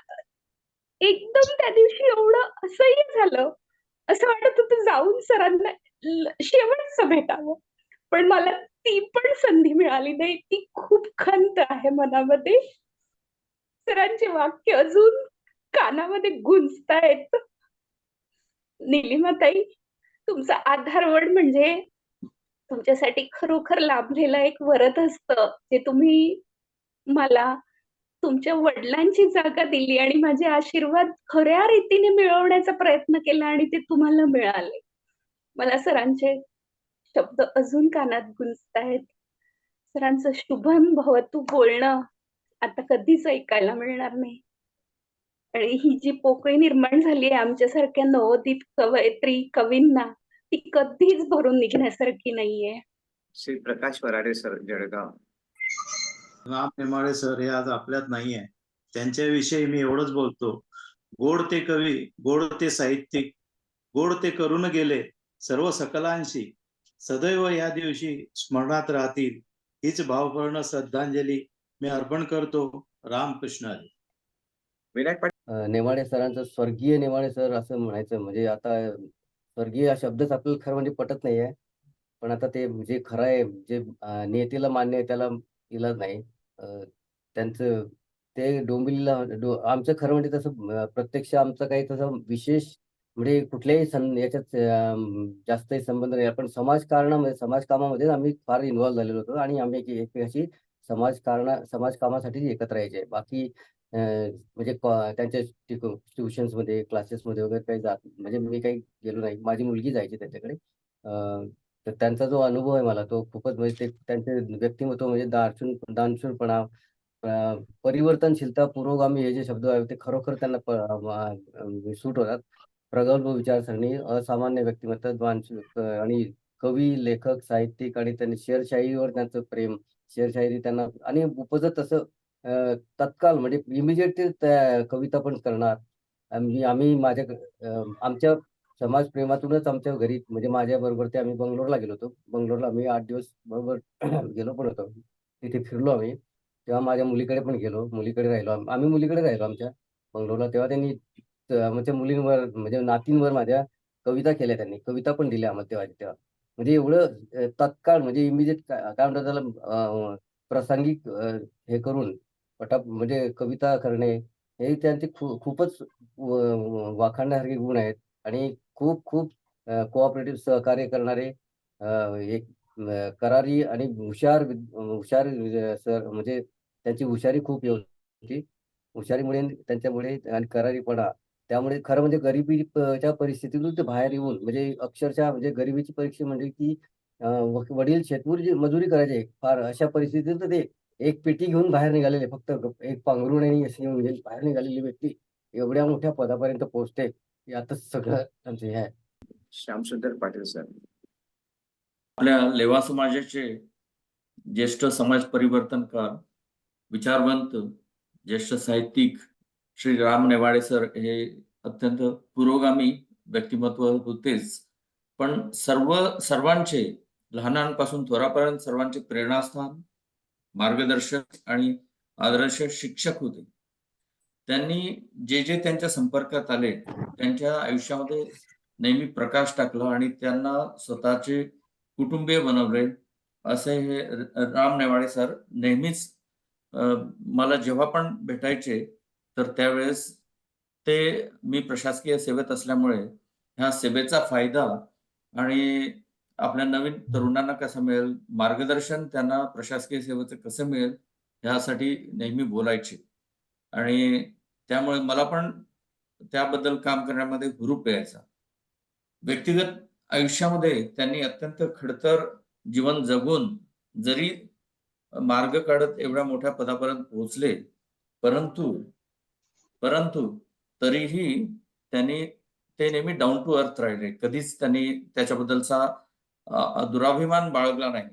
एकदम त्या दिवशी एवढं असह्य झालं. असं वाटत होतं जाऊन सरांना शेवटचं भेटावं. पण मला ती पण संधी मिळाली नाही. ती खूप खंत आहे मनामध्ये. सरांचे वाक्य अजून कानामध्ये गुंजतायत. निलिमाताई, तुमचा आधारवड म्हणजे तुमच्यासाठी खरोखर लाभलेलं एक वरद असतं, जे तुम्ही मला तुमच्या वडिलांची जागा दिली आणि माझे आशीर्वाद खऱ्या रीतीने मिळवण्याचा प्रयत्न केला आणि ते तुम्हाला मिळाले. मला सरांचे शब्द अजून कानात गुंजतायत. सरांचं शुभम भवतु बोलणं आता कधीच ऐकायला मिळणार नाही. आणि ही जी पोकळी निर्माण झाली आहे आमच्यासारख्या नवोदित कवयित्री, कवींना, ती कधीच भरून निघण्यासारखी नाहीये. श्री प्रकाश वराडे सर, जळगाव. राम नेमाडे सर हे आज आपल्यात नाहीये. त्यांच्याविषयी मी एवढंच बोलतो. गोड ते कवी, गोड ते साहित्यिक, गोड ते करून गेले सर्व सकलांशी, सदैव या दिवशी स्मरणात राहतील. हीच भावपूर्ण श्रद्धांजली मी अर्पण करतो. रामकृष्ण हरी. विनायक पाटील. नेमाडे सरांचं स्वर्गीय नेमाडे सर असं म्हणायचं म्हणजे आता स्वर्गीय हा शब्दच आपल्याला खरं म्हणजे पटत नाहीये. पण आता ते जे खरं आहे, जे नियतीला मान्य आहे त्याला इलाज नाही. त्यांचं ते डोंबिवलीला आमचं खरं म्हणजे तसं प्रत्यक्ष आमचं काही तसं विशेष म्हणजे कुठल्याही याच्यात जास्तही संबंध नाही. पण समाज कामामध्ये आम्ही फार इन्व्हॉल्व्ह झालेलो होतो आणि आम्ही एकमेकाशी समाज कामासाठी एकत्र यायचे. बाकी म्हणजे त्यांच्या ट्युशन्समध्ये, क्लासेसमध्ये वगैरे काही जात म्हणजे मी काही गेलो नाही. माझी मुलगी जायची त्यांच्याकडे. तर त्यांचा जो अनुभव आहे मला तो खूपच म्हणजे ते त्यांचे व्यक्तिमत्व म्हणजे दानशूरपणा, परिवर्तनशीलता, पुरोगामी हे जे शब्द आहेत ते खरोखर त्यांना सूट होतात. प्रगल्भ विचारसरणी, असामान्य व्यक्तिमत्व, आणि कवी, लेखक, साहित्यिक आणि त्यांनी शेरशाहीवर त्यांचं प्रेम, शेरशायरी त्यांना आणि उपजत असं तत्काल म्हणजे इमिजिएट त्या कविता पण करणार. आम्ही आमच्या समाजप्रेमातूनच आमच्या घरी म्हणजे माझ्या बरोबर ते आम्ही बंगलोरला गेलो होतो. बंगलोरला आम्ही 8 दिवस बरोबर गेलो पण होतो. तिथे फिरलो आम्ही. तेव्हा माझ्या मुलीकडे पण गेलो. मुलीकडे राहिलो आम्ही मुलीकडे राहिलो आमच्या बंगलोरला. तेव्हा त्यांनी आमच्या मुलींवर म्हणजे नातींवर माझ्या कविता केल्या त्यांनी. कविता पण दिल्या आम्हाला तेव्हा. म्हणजे एवढं तत्काळ म्हणजे इमिजिएट काय म्हणतात त्याला प्रासंगिक हे करून म्हणजे कविता करणे हे त्यांचे खूपच वाखाणण्यासारखे गुण आहेत. आणि खूप खूप कोऑपरेटिव्ह सहकार्य करणारे एक करारी आणि हुशार सर म्हणजे त्यांची हुशारी खूप होती. हुशारीमुळे त्यांच्यामुळे आणि करारीपणा त्यामुळे खरं म्हणजे गरिबीच्या परिस्थितीतून ते बाहेर येऊन म्हणजे अक्षरशः म्हणजे गरिबीची परीक्षा म्हणजे की वडील मजुरी करायचे फार अशा परिस्थितीत ते एक पेटी घेऊन बाहेर निघालेले, फक्त एक पांघरुण आणि अशी घेऊन बाहेर निघालेली व्यक्ती एवढ्या मोठ्या पदापर्यंत पोहोचते. आता सगळं त्यांचं हे आहे. श्यामसुंदर पाटील सर. आपल्या लेवा समाजाचे ज्येष्ठ समाज परिवर्तनकार, विचारवंत, ज्येष्ठ साहित्यिक श्री राम नेमाडे सर हे अत्यंत पुरोगामी व्यक्तिमत्व होतेच, पण सर्वांचे लहानांपासून थोरापर्यंत सर्वांचे प्रेरणास्थान, मार्गदर्शक आणि आदर्श शिक्षक होते. त्यांनी जे त्यांच्या संपर्कात आले त्यांच्या आयुष्यामध्ये नेहमी प्रकाश टाकला आणि त्यांना स्वतःचे कुटुंबीय बनवले. असे हे राम नेमाडे सर नेहमीच मला जेव्हा पण भेटायचे तर त्यावेळेस मी प्रशासकीय सेवेत असल्यामुळे ह्या सेवेचा फायदा आणि आपल्या नवीन तरुणांना कसा मिळेल, मार्गदर्शन त्यांना प्रशासकीय सेवेचं कसं मिळेल ह्यासाठी नेहमी बोलायचे. आणि त्यामुळे मला पण त्याबद्दल काम करण्यामध्ये हुरूप यायचा. व्यक्तिगत आयुष्यामध्ये त्यांनी अत्यंत खडतर जीवन जगून जरी मार्ग काढत एवढ्या मोठ्या पदापर्यंत पोहोचले, परंतु तरीही ते नेहमी डाऊन टू अर्थ राहिले. कधीच त्यांनी त्याच्याबद्दलचा दुराभिमान बाळगला नाही.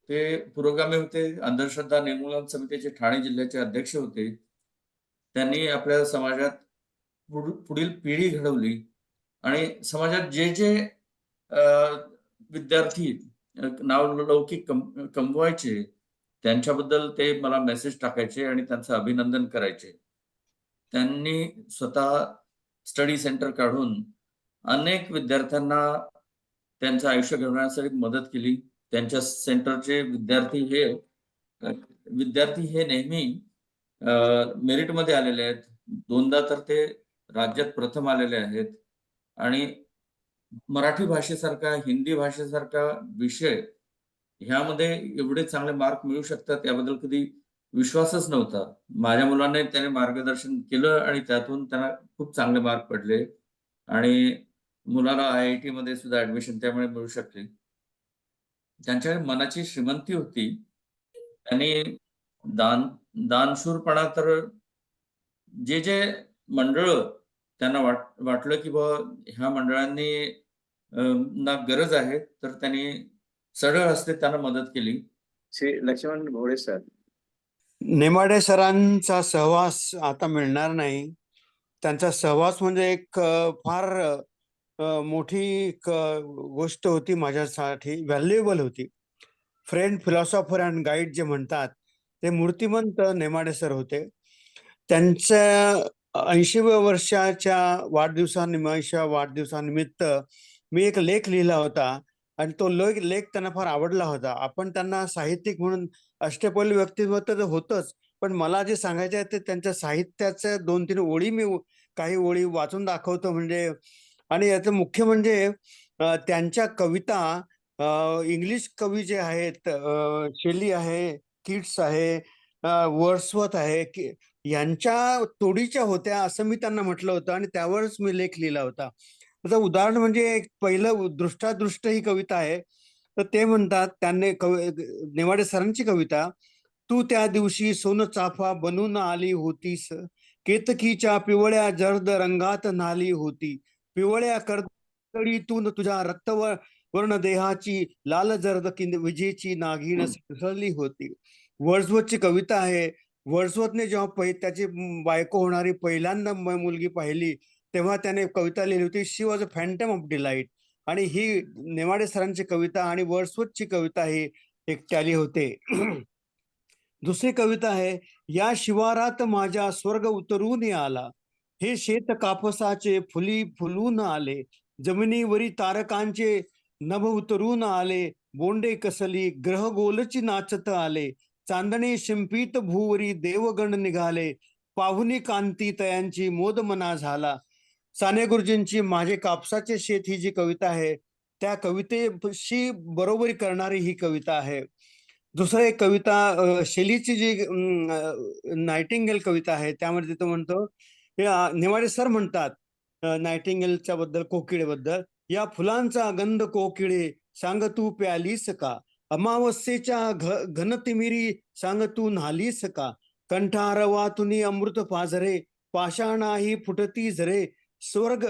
ते पुरोगामी होते. अंधश्रद्धा निर्मूलन समितीचे ठाणे जिल्ह्याचे अध्यक्ष होते. त्यांनी आपल्या समाजात पुढील पिढी घडवली आणि समाजात जे विद्यार्थी नावलौकिक कमवायचे त्यांच्याबद्दल ते मला मेसेज टाकायचे आणि त्यांचं अभिनंदन करायचे. त्यांनी स्वतः स्टडी सेंटर काढून अनेक विद्यार्थ्यांना त्यांचं आयुष्य घडवण्यासाठी मदत केली. त्यांच्या सेंटरचे विद्यार्थी हे नेहमी मेरिटमध्ये आलेले आहेत. 2दा तर ते राज्यात प्रथम आलेले आहेत. आणि मराठी भाषेसारखा, हिंदी भाषेसारखा विषय ह्यामध्ये एवढे चांगले मार्क मिळू शकतात याबद्दल कधी विश्वासच नव्हता. माझ्या मुलाने त्याने मार्गदर्शन केलं आणि त्यातून त्यांना खूप चांगले मार्क पडले आणि मुलाला IIT मध्ये सुद्धा ऍडमिशन त्यामुळे मिळू शकले. त्यांच्याकडे मनाची श्रीमंती होती. त्यांनी दानशूरपणा तर जे मंडळ त्यांना वाटलं की ह्या मंडळांनी ना गरज आहे तर त्यांनी सरळ हस्ते त्यांना मदत केली. श्री लक्ष्मण भोळे सर. नेमाडे सरांचा सहवास आता मिळणार नाही. त्यांचा सहवास म्हणजे एक फार मोठी गोष्ट होती माझ्यासाठी, व्हॅल्युएबल होती. फ्रेंड, फिलॉसॉफर अँड गाईड जे म्हणतात ते मूर्तिमंत नेमाडे सर होते. त्यांच्या 80व्या वर्षाच्या वाढदिवसानिमित्त मी एक लेख लिहिला होता आणि तो लेख त्यांना फार आवडला होता. आपण त्यांना साहित्यिक म्हणून अष्टपैलू व्यक्तिमत्व तर होतच, पण मला जे सांगायचे आहे ते त्यांच्या साहित्याच्या 2-3 ओळी मी काही ओळी वाचून दाखवतो. म्हणजे आणि याचं मुख्य म्हणजे त्यांच्या कविता, इंग्लिश कवी जे आहेत, शेली आहे, किट्स आहे, वर्ड्सवर्थ आहे, की यांच्या तोडीच्या होत्या असं मी त्यांना म्हटलं होतं आणि त्यावरच मी लेख लिहिला होता. त्याचं उदाहरण म्हणजे एक पहिलं दृष्टादृष्ट ही कविता आहे. तर ते म्हणतात, त्यांनी नेमाडे सरांची कविता, तू त्या दिवशी सोन चाफा बनून आली होतीस, केतकीच्या पिवळ्या जर्द रंगात न्हाली होती, पिवळ्या कर्दळीतून तुझ्या रक्तवर्ण देहाची लाल जर्द विजेची नागिण सळसळली होती. वर्ड्सवर्थची कविता आहे. वर्ड्सवर्थने जेव्हा त्याची बायको होणारी पहिल्यांदा मुलगी पाहिली तेव्हा त्याने कविता लिहिली होती, she was a phantom of delight. आणि ही नेमाडे सरांची कविता आणि वर्ड्सवर्थची कविता ही एक टॅली होते. दुसरी कविता आहे, या शिवारात माझ्या स्वर्ग उतरून आला, हे शेत कापसाचे फुली फुलून आले, जमिनीवरी तारकांचे नभ उतरून आले, बोंडे कसली ग्रह गोलची नाचत आले, चांदणे शिंपीत भूवरी देवगण निघाले, पाहुणी कांती तयांची मोद मना झाला. साने गुरुजींची माझे कापसाचे शेत ही जी कविता आहे त्या कवितेशी बरोबरी करणारी ही कविता आहे. दुसरं एक कविता शेलीची जी नायटिंगेल कविता आहे त्यामध्ये तो म्हणतो, नेमाडे सर म्हणतात नायटिंगेलच्या बद्दल, कोकिळेबद्दल, या फुलांचा गंध कोकिळे सांग तू प्यालीस का, अमावस्येच्या घनतिमिरी सांग तू न्हालीस का, कंठारवातुनी अमृत पाझरे पाषाणाही फुटती झरे, स्वर्ग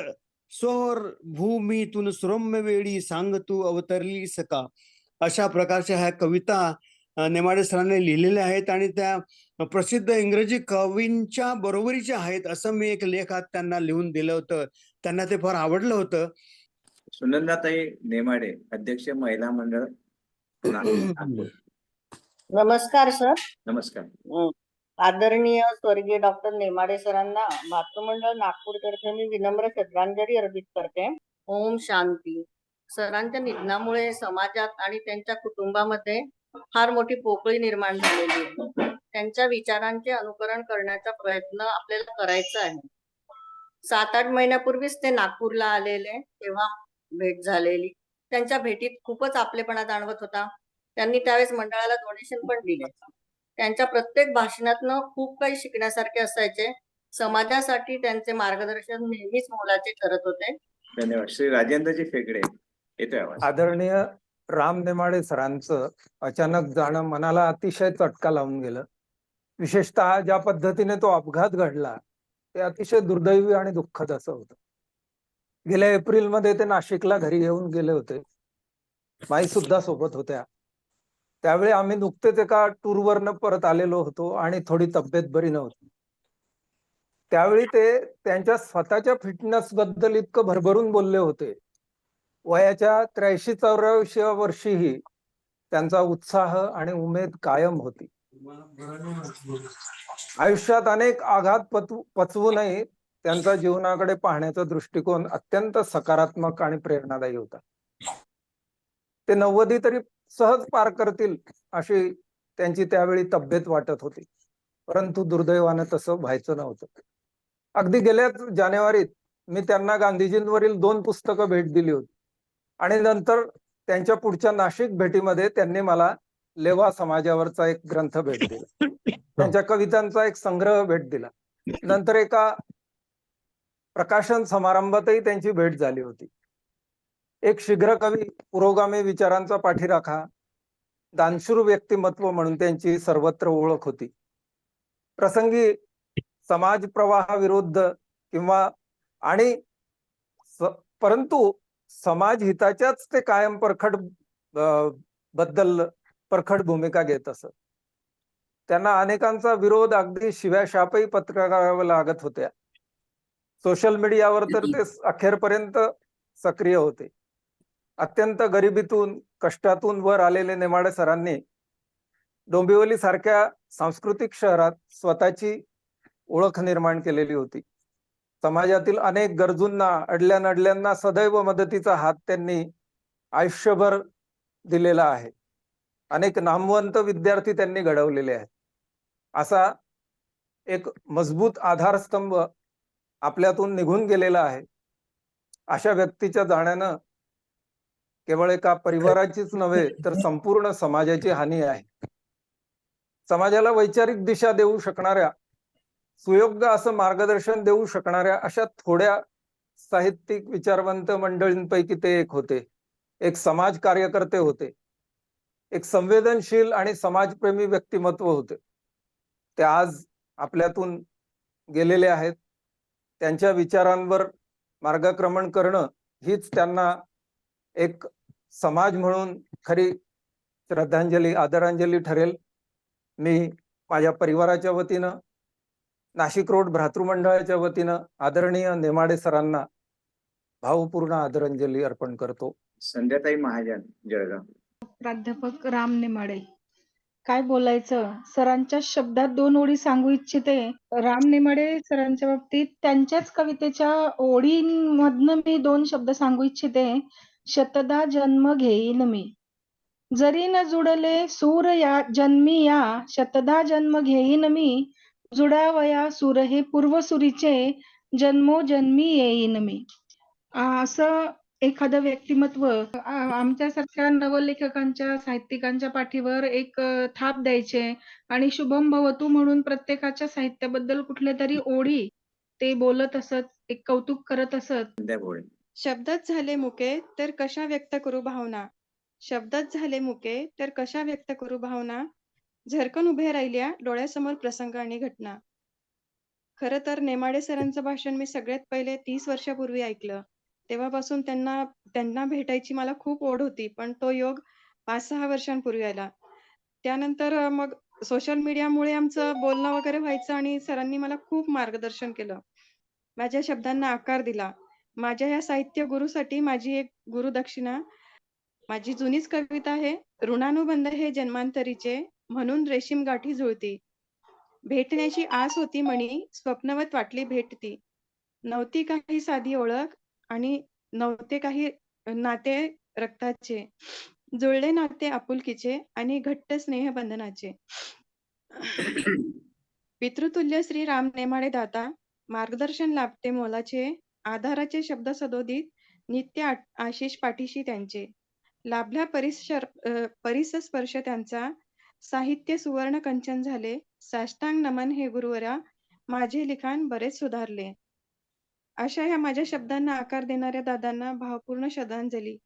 स्वर भूमीतून सुरम्य वेळी सांग तू अवतरलीस का. अशा प्रकारच्या ह्या कविता नेमाडे सरांनी लिहिलेल्या आहेत आणि त्या प्रसिद्ध इंग्रजी कवींच्या बरोबरीच्या आहेत असं मी एक लेखात त्यांना लिहून दिलं होतं. त्यांना ते फार आवडलं होतं. सुनंदाताई नेमाडे, अध्यक्ष महिला मंडळ नागपूर. नमस्कार सर. नमस्कार. आदरणीय स्वर्गीय डॉक्टर नेमाडे सरांना मातृमंडळ नागपूरतर्फे मी विनम्र श्रद्धांजली अर्पित करते. ओम शांती. सरांच्या निधनामुळे समाजात आणि त्यांच्या कुटुंबामध्ये फार मोठी पोकळी निर्माण झालेली आहे. त्यांच्या विचारांचे अनुकरण करण्याचा प्रयत्न आपल्याला करायचा आहे. 7-8 महिन्यापूर्वीच ते नागपूरला आलेले, तेव्हा भेट झालेली. त्यांच्या भेटीत खूपच आपलेपणा जाणवत होता. त्यांनी त्यावेळेस मंडळाला डोनेशन पण दिले. त्यांच्या प्रत्येक भाषणातनं खूप काही शिकण्यासारखे असायचे. समाजासाठी त्यांचे मार्गदर्शन नेहमीच मोलाचे ठरत होते. धन्यवाद. श्री राजेंद्रजी फेगडे, येतोय आवाज. आदरणीय राम नेमाडे सरांचं अचानक जाणं मनाला अतिशय चटका लावून गेलं. विशेषतः ज्या पद्धतीने तो अपघात घडला ते अतिशय दुर्दैवी आणि दुःखद असं होतं. गेल्या एप्रिलमध्ये ते नाशिकला घरी येऊन गेले होते. माई सुद्धा सोबत होत्या. त्यावेळी आम्ही नुकतेच एका टूरवरनं परत आलेलो होतो आणि थोडी तब्येत बरी नव्हती. त्यावेळी ते त्यांच्या स्वतःच्या फिटनेस बद्दल इतकं भरभरून बोलले होते. वयाच्या 83-84व्या वर्षीही त्यांचा उत्साह आणि उमेद कायम होती. आयुष्यात अनेक आघात पचवूनही त्यांचा जीवनाकडे पाहण्याचा दृष्टिकोन अत्यंत सकारात्मक आणि प्रेरणादायी होता. ते 90 तरी सहज पार करतील अशी त्यांची त्यावेळी तब्येत वाटत होती. परंतु दुर्दैवानं तसं व्हायचं नव्हतं. अगदी गेल्याच जानेवारीत मी त्यांना गांधीजींवरील 2 पुस्तकं भेट दिली होती आणि नंतर त्यांच्या पुढच्या नाशिक भेटीमध्ये त्यांनी मला लेवा समाजावरचा एक ग्रंथ भेट दिला. त्यांच्या कवितांचा एक संग्रह भेट दिला. नंतर एका प्रकाशन समारंभातही त्यांची भेट झाली होती. एक शीघ्र कवी, पुरोगामी विचारांचा पाठीराखा, दानशूर व्यक्तिमत्व म्हणून त्यांची सर्वत्र ओळख होती. प्रसंगी समाज प्रवाहाविरुद्ध किंवा आणि परंतु समाज हिताच्याच ते कायम परखड भूमिका घेत असत. त्यांना अनेकांचा विरोध, अगदी शिव्याशापही पत्कराव्या लागत होत्या. सोशल मीडियावर तर ते अखेरपर्यंत सक्रिय होते. अत्यंत गरिबीतून, कष्टातून वर आलेले नेमाडे सरांनी डोंबिवली सारख्या सांस्कृतिक शहरात स्वतःची ओळख निर्माण केलेली होती. समाजातील अनेक गरजूंना, अडल्या नडल्यांना सदैव मदतीचा हात त्यांनी आयुष्यभर दिलेला आहे. अनेक नामवंत विद्यार्थी त्यांनी घडवलेले आहेत. असा एक मजबूत आधारस्तंभ आपल्यातून निघून गेलेला आहे. अशा व्यक्तीच्या जाण्यानं केवळ एका परिवाराचीच नव्हे तर संपूर्ण समाजाची हानी आहे. समाजाला वैचारिक दिशा देऊ शकणाऱ्या, सुयोग्य असं मार्गदर्शन देऊ शकणाऱ्या अशा थोड्या साहित्यिक विचारवंत मंडळींपैकी ते एक होते. एक समाज कार्यकर्ते होते. एक संवेदनशील आणि समाजप्रेमी व्यक्तिमत्व होते. ते आज आपल्यातून गेलेले आहेत. त्यांच्या विचारांवर मार्गक्रमण करणं हीच त्यांना एक समाज म्हणून खरी श्रद्धांजली, आदरांजली ठरेल. मी माझ्या परिवाराच्या वतीनं, नाशिक रोड भ्रातृमंडळाच्या वतीनं आदरणीय नेमाडे सरांना भावपूर्ण आदरांजली अर्पण करतो. संध्याताई महाजन, जळगाव. प्राध्यापक राम नेमाडे. काय बोलायचं, सरांच्या शब्दात 2 ओळी सांगू इच्छिते. राम नेमाडे सरांच्या बाबतीत त्यांच्याच कवितेच्या ओळींमधनं मी 2 शब्द सांगू इच्छिते. शतदा जन्म घेईन मी, जरी न जुडले सूर या जन्मी या, शतदा जन्म घेईन मी, जुडावया सूर हे पूर्वसुरीचे, जन्मोजन्मी येईन मी. असं एखादं व्यक्तिमत्व आमच्यासारख्या नवलेखकांच्या, साहित्यिकांच्या पाठीवर एक थाप द्यायचे आणि शुभम भवतु म्हणून प्रत्येकाच्या साहित्याबद्दल कुठल्या तरी ओळी ते बोलत असत, एक कौतुक करत असत. शब्दच झाले मुके तर कशा व्यक्त करू भावना, शब्दच झाले मुके तर कशा व्यक्त करू भावना, झरकन उभे राहिल्या डोळ्यासमोर प्रसंग आणि घटना. खरं तर नेमाडे सरांचं भाषण मी सगळ्यात पहिले 30 वर्षापूर्वी ऐकलं. तेव्हापासून त्यांना भेटायची मला खूप ओढ होती, पण तो योग 5-6 वर्षांपूर्वी आला. त्यानंतर मग सोशल मीडियामुळे आमचं बोलणं वगैरे व्हायचं आणि सरांनी मला खूप मार्गदर्शन केलं. माझ्या शब्दांना आकार दिला. माझ्या या साहित्य गुरुसाठी माझी एक गुरुदक्षिणा, माझी जुनीच कविता आहे. ऋणानुबंध हे जन्मांतरीचे, म्हणून रेशीम गाठी जुळती. भेटण्याची आस होती मणी, स्वप्नवत वाटली भेट ती. नव्हती काही साधी ओळख आणि नव्हते काही नाते रक्ताचे, जुळले नाते आपुलकीचे आणि घट्ट स्नेह बंधनाचे. पितृतुल्य श्री राम नेमाडे दाता, मार्गदर्शन लाभते मोलाचे, आधाराचे शब्द सदोदित, नित्य आशिष पाठीशी त्यांचे. लाभला परिसस्पर्श त्यांचा, साहित्य सुवर्ण कंचन झाले. साष्टांग नमन हे गुरुवरा, माझे लिखाण बरेच सुधारले. अशा या माझ्या शब्दांना आकार देणाऱ्या दादांना भावपूर्ण श्रद्धांजली.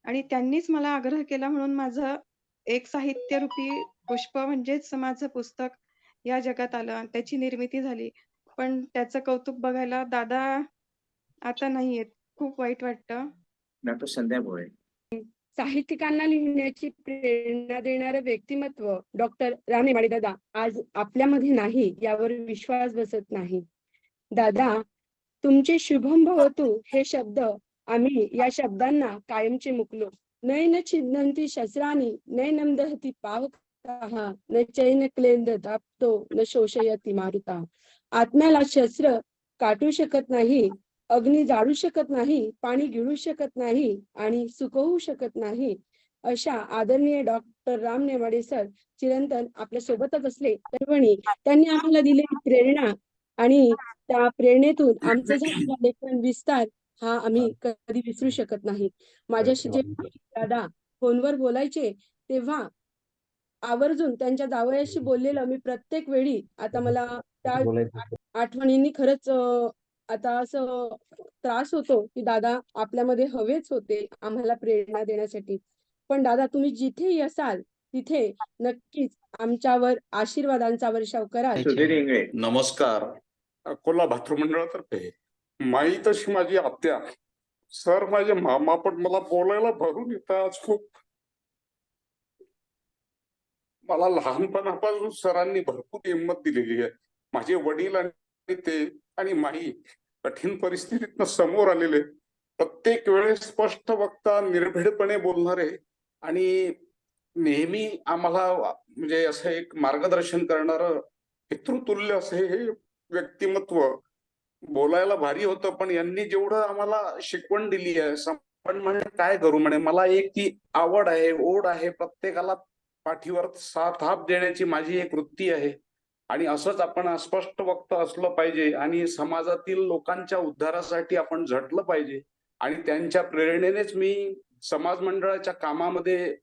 आणि त्यांनीच मला आग्रह केला म्हणून माझं एक साहित्यरूपी पुष्प म्हणजेच माझं पुस्तक या जगात आलं, त्याची निर्मिती झाली. पण त्याचं कौतुक बघायला दादा आता नाहीयेत. खूप वाईट वाटतं. डॉक्टर संध्या भोळे. साहित्यिकांना लिहिण्याची प्रेरणा देणारं व्यक्तिमत्व डॉक्टर राम नेमाडे दादा आज आपल्यामध्ये नाही, यावर विश्वास बसत नाही. दादा, तुमचे शुभम भवतु हे शब्द आम्ही या शब्दांना कायमचे मुकलो. नैन छिद्दन्ति शस्त्राणि नैनं दहति पावकः, न चैन क्लेन्द ताप्तो न शोषयति मारुता. आत्म्याला शस्त्र काटू शकत नाही, अग्नी जाळू शकत नाही, पाणी गिळू शकत नाही आणि सुकवू शकत नाही. अशा आदरणीय डॉक्टर राम नेमाडे सर चिरंतन आपल्या सोबतच असले तरी त्यांनी आम्हाला दिलेली प्रेरणा आणि त्या प्रेरणेतून आमचा झालेला लेखन विस्तार हा आम्ही कधी विसरू शकत नाही. माझ्याशी जेव्हा दादा फोनवर बोलायचे तेव्हा आवर्जून त्यांच्या जावयाशी बोललेलं मी प्रत्येक वेळी आता मला त्या आठवणींनी खरंच आता असं त्रास होतो की दादा आपल्यामध्ये हवेच होते आम्हाला प्रेरणा देण्यासाठी. पण दादा तुम्ही जिथेही असाल तिथे नक्कीच आमच्यावर आशीर्वादांचा वर्षाव कराल. सुधीर इंगळे. नमस्कार. अकोला भातृमंडळातर्फे माई तशी माझी आत्या, सर माझे मामा, पण मला बोलायला भरून येतं आज खूप. मला लहानपणापासून सरांनी भरपूर हिंमत दिलेली आहे. माझे वडील आणि ते आणि माई कठीण परिस्थितीतनं समोर आलेले, प्रत्येक वेळेस स्पष्ट वक्ता, निर्भीडपणे बोलणारे आणि नेहमी आम्हाला म्हणजे असं एक मार्गदर्शन करणारं पितृतुल्य असं हे व्यक्तिमत्व. बोलायला भारी होतं, पण यांनी जेवढं आम्हाला शिकवण दिली आहे, पण म्हणे काय करू म्हणे, मला एक ती आवड आहे, ओढ आहे, प्रत्येकाला पाठीवर साथ हात देण्याची माझी एक वृत्ती आहे. आणि असंच आपण अस्पष्ट वक्ता असलं पाहिजे आणि समाजातील लोकांच्या उद्धारासाठी आपण झटलं पाहिजे. आणि त्यांच्या प्रेरणेनेच मी समाज मंडळाच्या कामामध्ये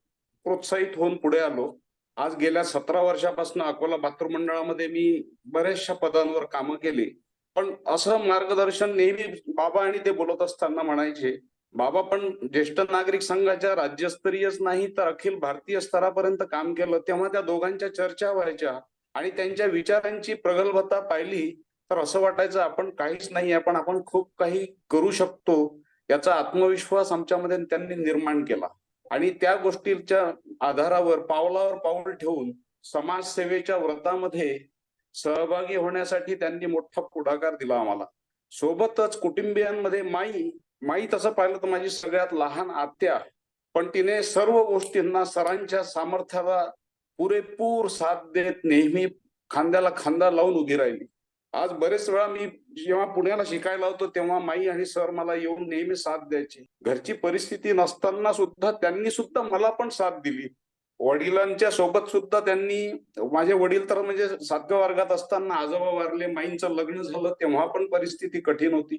प्रोत्साहित होऊन पुढे आलो. आज गेल्या 17 वर्षापासून अकोला भातृमंडळामध्ये मी बऱ्याचशा पदांवर कामं केली. पण असं मार्गदर्शन नेहमी बाबा आणि ते बोलत असताना म्हणायचे, बाबा पण ज्येष्ठ नागरिक संघाच्या राज्यस्तरीयच नाही तर अखिल भारतीय स्तरापर्यंत काम केलं. तेव्हा त्या दोघांच्या चर्चा व्हायच्या आणि त्यांच्या विचारांची प्रगल्भता पाहिली तर असं वाटायचं आपण काहीच नाही आहे, पण आपण खूप काही करू शकतो. याचा आत्मविश्वास आमच्यामध्ये त्यांनी निर्माण केला. आणि त्या गोष्टीच्या आधारावर पावलावर पाऊल ठेवून समाजसेवेच्या व्रतामध्ये सहभागी होण्यासाठी त्यांनी मोठा पुढाकार दिला आम्हाला. सोबतच कुटुंबियांमध्ये माई तसं पाहिलं तर माझी सगळ्यात लहान आत्या, पण तिने सर्व गोष्टींना सरांच्या सामर्थ्याला पुरेपूर साथ देत नेहमी खांद्याला खांदा लावून उभी राहिली. आज बरेच वेळा मी जेव्हा पुण्याला शिकायला होतो तेव्हा माई आणि सर मला येऊन नेहमी साथ द्यायची. घरची परिस्थिती नसताना सुद्धा त्यांनी सुद्धा मला पण साथ दिली. वडिलांच्या सोबत सुद्धा त्यांनी, माझे वडील तर म्हणजे 7व्या वर्गात असताना आजोबा वारले, माईंचं लग्न झालं तेव्हा पण परिस्थिती कठीण होती.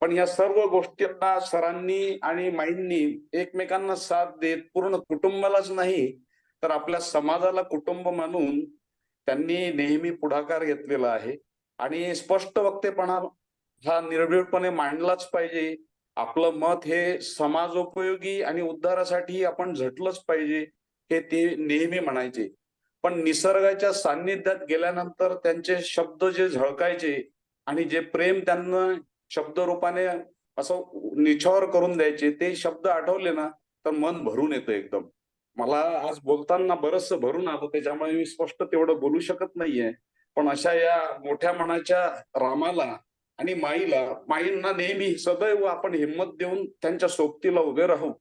पण या सर्व गोष्टींना सरांनी आणि माईंनी एकमेकांना साथ देत पूर्ण कुटुंबालाच नाही तर आपल्या समाजाला कुटुंब मानून त्यांनी नेहमी पुढाकार घेतलेला आहे. आणि स्पष्ट वक्तेपणा हा निर्भीडपणे मांडलाच पाहिजे. आपलं मत हे समाजोपयोगी आणि उद्धारासाठी आपण झटलंच पाहिजे हे ते नेहमी म्हणायचे. पण निसर्गाच्या सान्निध्यात गेल्यानंतर त्यांचे शब्द जे झळकायचे आणि जे प्रेम त्यांना शब्दरूपाने असं निछावर करून द्यायचे, ते शब्द आठवले ना तर मन भरून येतं एकदम. मला आज बोलताना बरचसं भरून आलं, त्याच्यामुळे मी स्पष्ट तेवढं बोलू शकत नाहीये. पण अशा या मोठ्या मनाच्या रामाला आणि माईंना नेहमी सदैव आपण हिंमत देऊन त्यांच्या सोबतीला उभे राहू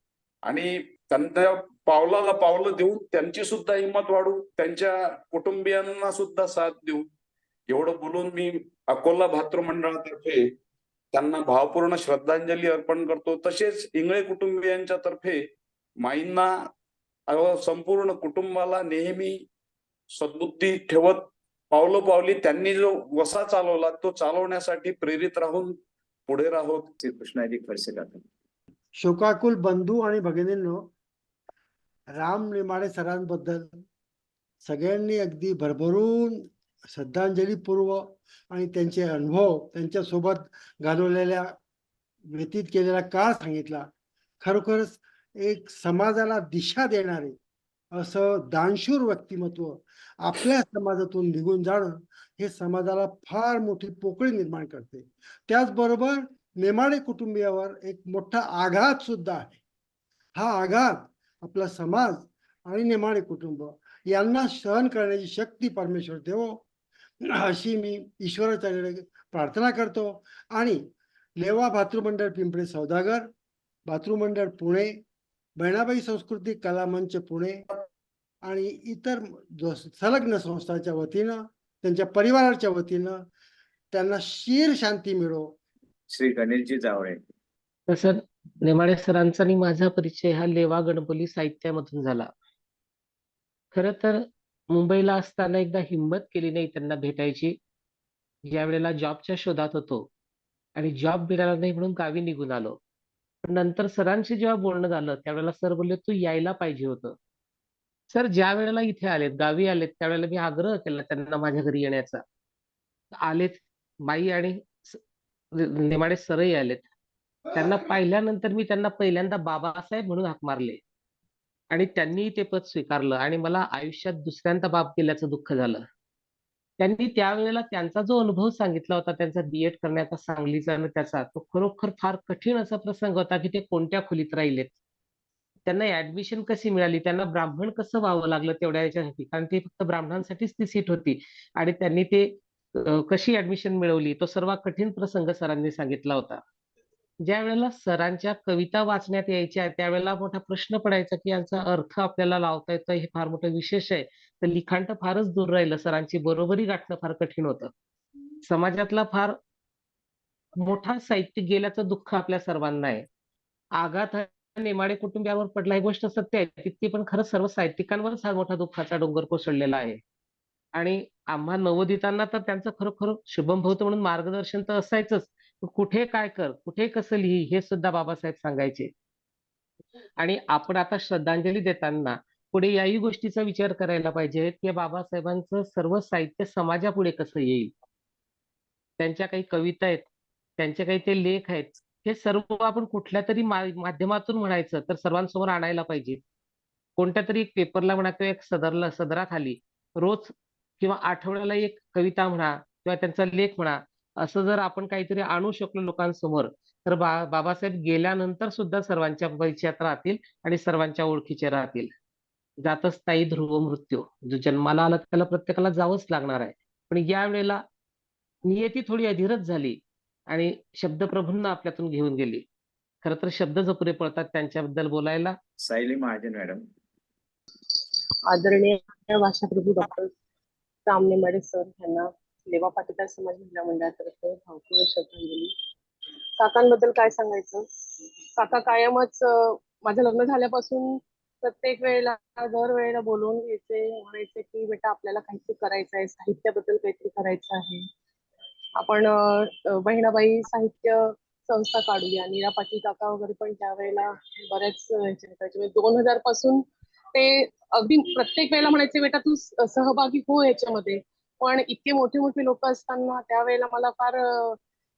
आणि त्यांच्या पावलाला पावलं देऊन त्यांची सुद्धा हिंमत वाढू, त्यांच्या कुटुंबियांना सुद्धा साथ देऊ. एवढं बोलून मी अकोला भातृमंडळातर्फे त्यांना भावपूर्ण श्रद्धांजली अर्पण करतो. तसेच इंगळे कुटुंबियांच्या तर्फे माईंना संपूर्ण कुटुंबाला नेहमी सद्बुद्धी ठेवत पावलोपावली त्यांनी जो वसा चालवला तो चालवण्यासाठी प्रेरित राहून पुढे राहू. कृष्णाजी खडसे. शोकाकुल बंधू आणि भगिनींनो, राम नेमाडे सरांबद्दल सगळ्यांनी अगदी भरभरून श्रद्धांजलीपूर्व आणि त्यांचे अनुभव, त्यांच्यासोबत घालवलेल्या व्यतीत केलेला काळ सांगितला. खरोखरच एक समाजाला दिशा देणारे असं दानशूर व्यक्तिमत्व आपल्या समाजातून निघून जाणं हे समाजाला फार मोठी पोकळी निर्माण करते. त्याचबरोबर नेमाडे कुटुंबियावर एक मोठा आघात सुद्धा आहे. हा आघात आपला समाज आणि नेमाडे कुटुंब यांना सहन करण्याची शक्ती परमेश्वर देवो अशी मी ईश्वराच्याकडे प्रार्थना करतो. आणि लेवा भातृमंडळ पिंपळे सौदागर, भातृमंडळ पुणे, बहिणाबाई सांस्कृतिक कला मंच पुणे आणि इतर संलग्न संस्थांच्या वतीनं, त्यांच्या परिवाराच्या वतीनं त्यांना शीर शांती मिळो. श्री गणेशजी जावळे. तसं नेमाडे सरांचा आणि माझा परिचय हा लेवा गणपती साहित्यामधून झाला. खरं तर मुंबईला असताना एकदा हिंमत केली नाही त्यांना भेटायची. ज्या वेळेला जॉबच्या शोधात होतो आणि जॉब मिळाला नाही म्हणून गावी निघून आलो. पण नंतर सरांशी जेव्हा बोलणं झालं त्यावेळेला सर बोलले तू यायला पाहिजे होतं. सर ज्या वेळेला इथे आलेत, गावी आलेत, त्यावेळेला मी आग्रह केला त्यांना माझ्या घरी येण्याचा. आलेत, माई आणि नेमाडे सरही आलेत. त्यांना पाहिल्यानंतर मी त्यांना पहिल्यांदा बाबासाहेब म्हणून हाक मारले आणि त्यांनी ते पद स्वीकारलं आणि मला आयुष्यात दुसऱ्यांदा बाप गेल्याचं दुःख झालं. त्यांनी त्यावेळेला त्यांचा जो अनुभव सांगितला होता त्यांचा B.Ed करण्याचा सांगलीचा आणि त्याचा, तो खरोखर फार कठीण असा प्रसंग होता की ते कोणत्या खोलीत राहिलेत, त्यांना ऍडमिशन कशी मिळाली, त्यांना ब्राह्मण कसं व्हावं लागलं तेवढ्या याच्यासाठी, कारण ते फक्त ब्राह्मणांसाठीच ती सीट होती आणि त्यांनी ते कशी ऍडमिशन मिळवली, तो सर्वात कठीण प्रसंग सरांनी सांगितला होता. ज्या वेळेला सरांच्या कविता वाचण्यात यायच्या त्यावेळेला मोठा प्रश्न पडायचा की यांचा अर्थ आपल्याला लावता येतो हे फार मोठं विशेष आहे. तर लिखाण तर फारच दूर राहिलं, सरांची बरोबरी गाठणं फार कठीण होतं. समाजातला फार मोठा साहित्यिक गेल्याचं दुःख आपल्या सर्वांना आहे. आघात हा नेमाडे कुटुंबियावर पडला ही गोष्ट सत्य आहे, तितकी पण खरंच सर्व साहित्यिकांवरच हा मोठा दुःखाचा डोंगर कोसळलेला आहे. आणि आम्हा नवोदितांना तर त्यांचं खरोखर शुभम भवतो म्हणून मार्गदर्शन तर असायचंच. कुठे काय कर, कुठे कसं लिही हे सुद्धा बाबासाहेब सांगायचे. आणि आपण आता श्रद्धांजली देताना पुढे याही गोष्टीचा विचार करायला पाहिजे की बाबासाहेबांचं सर्व साहित्य समाजापुढे कसं येईल. त्यांच्या काही कविता आहेत, त्यांचे काही ते लेख आहेत, हे सर्व आपण कुठल्या तरी माध्यमातून म्हणायचं तर सर्वांसमोर आणायला पाहिजे. कोणत्या तरी एक पेपरला म्हणा किंवा एक सदराखाली रोज किंवा आठवड्याला एक कविता म्हणा किंवा त्यांचा लेख म्हणा, असं जर आपण काहीतरी आणू शकलो लोकांसमोर तर बाबासाहेब गेल्यानंतर सुद्धा सर्वांच्या परिचयात राहतील आणि सर्वांच्या ओळखीचे राहतील. जातच स्थायी ध्रुव मृत्यू, जो जन्माला आला त्याला प्रत्येकाला जावंच लागणार आहे. पण या वेळेला नियती थोडी अधीरच झाली आणि शब्दप्रभूंना आपल्यातून घेऊन गेली. खरं तर शब्द जपुरे पडतात त्यांच्याबद्दल बोलायला. सायली महाजन मॅडम. आदरणीय भाषाप्रभू डॉक्टर राम नेमाडे सर यांना लेवा पाटीदार समाज महिला मंडळातर्फे भावपूर्ण श्रद्धांजली. काकांबद्दल काय सांगायचं, काका कायमच माझं लग्न झाल्यापासून प्रत्येक वेळेला दर वेळेला बोलवून घ्यायचे, म्हणायचे की बेटा आपल्याला काहीतरी करायचं आहे, साहित्याबद्दल काहीतरी करायचं आहे, आपण बहिणाबाई साहित्य संस्था काढूया. नीरा पाटील काका वगैरे पण त्यावेळेला बऱ्याच ह्याच्यामध्ये 2000 पासून ते अगदी प्रत्येक वेळेला म्हणायचे बेटा तू सहभागी हो याच्यामध्ये. पण इतके मोठे मोठे लोक असताना त्यावेळेला मला फार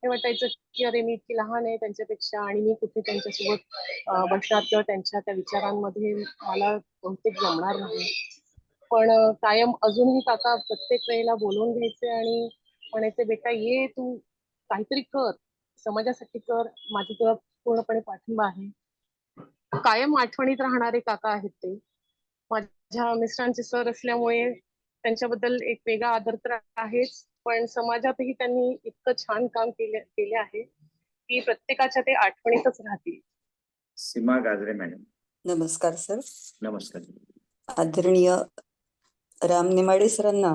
हे वाटायचं की अरे मी इतकी लहान आहे त्यांच्यापेक्षा आणि मी कुठे त्यांच्यासोबत बसणार किंवा त्यांच्या त्या विचारांमध्ये मला बहुतेक जमणार नाही. पण कायम अजूनही काका प्रत्येक वेळेला बोलवून घ्यायचे आणि म्हणायचे बेटा ये तू काहीतरी कर, समाजासाठी कर, माझा तुला पूर्णपणे पाठिंबा आहे. कायम आठवणीत राहणारे काका आहेत ते. माझ्या मिस्टरांचे सर असल्यामुळे त्यांच्याबद्दल एक वेगळा आदर तर आहेच, पण समाजातही त्यांनी इतकं छान काम केले आहे की प्रत्येकाच्या ते आठवणीतच राहतील. सीमा गाजरे मॅडम. नमस्कार सर. नमस्कार. आदरणीय राम नेमाडे सरांना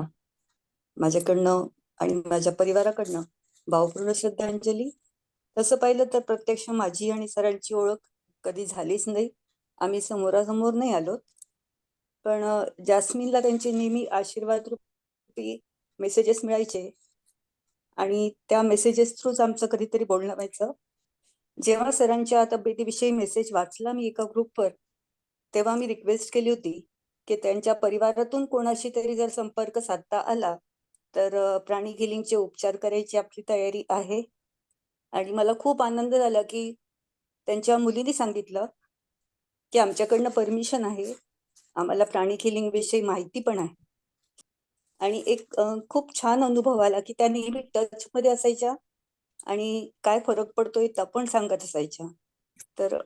माझ्याकडनं आणि माझ्या परिवाराकडनं भावपूर्ण श्रद्धांजली. तसं पाहिलं तर प्रत्यक्ष माझी आणि सरांची ओळख कधी झालीच नाही, आम्ही समोरासमोर नाही आलोत. पण जास्मिनला त्यांचे नेहमी आशीर्वाद रूपी मेसेजेस मिळायचे आणि त्या मेसेजेस थ्रूच आमचं कधीतरी बोलणं व्हायचं. जेव्हा सरांच्या तब्येतीविषयी मेसेज वाचला मी एका ग्रुपवर, तेव्हा मी रिक्वेस्ट केली होती की त्यांच्या परिवारातून कोणाशी तरी जर संपर्क साधता आला तर प्राणी हिलिंगचे उपचार करायची आपली तयारी आहे. आणि मला खूप आनंद झाला की त्यांच्या मुलीने सांगितलं की आमच्याकडनं परमिशन आहे, आम्हाला प्राणी हिलिंग विषयी माहिती पण आहे. आणि एक खूप छान अनुभव आला की त्या नेहमी टच मध्ये असायच्या आणि काय फरक पडतोय त्या पण सांगत असायच्या. तर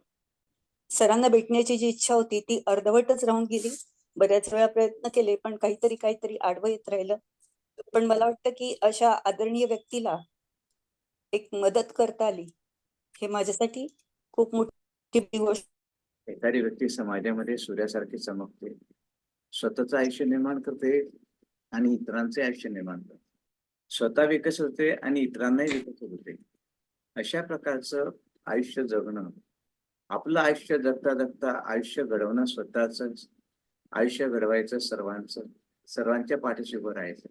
सरांना भेटण्याची जी इच्छा होती ती अर्धवटच राहून गेली. बऱ्याच वेळा प्रयत्न केले पण काहीतरी आडवं येत राहिलं. पण मला वाटतं की अशा आदरणीय व्यक्तीला एक मदत करता आली हे माझ्यासाठी खूप मोठी गोष्ट. एखादी व्यक्ती समाजामध्ये सूर्यासारखी चमकते, स्वतःचं आयुष्य निर्माण करते आणि इतरांचे आयुष्य निर्माण करते, स्वतः विकसित होते आणि इतरांनाही विकसित होते. अशा प्रकारचं आयुष्य जगणं, आपलं आयुष्य जगता जगता आयुष्य घडवणं, स्वतःच आयुष्य घडवायचं, सर्वांच्या पाठीशी उभं राहायचं.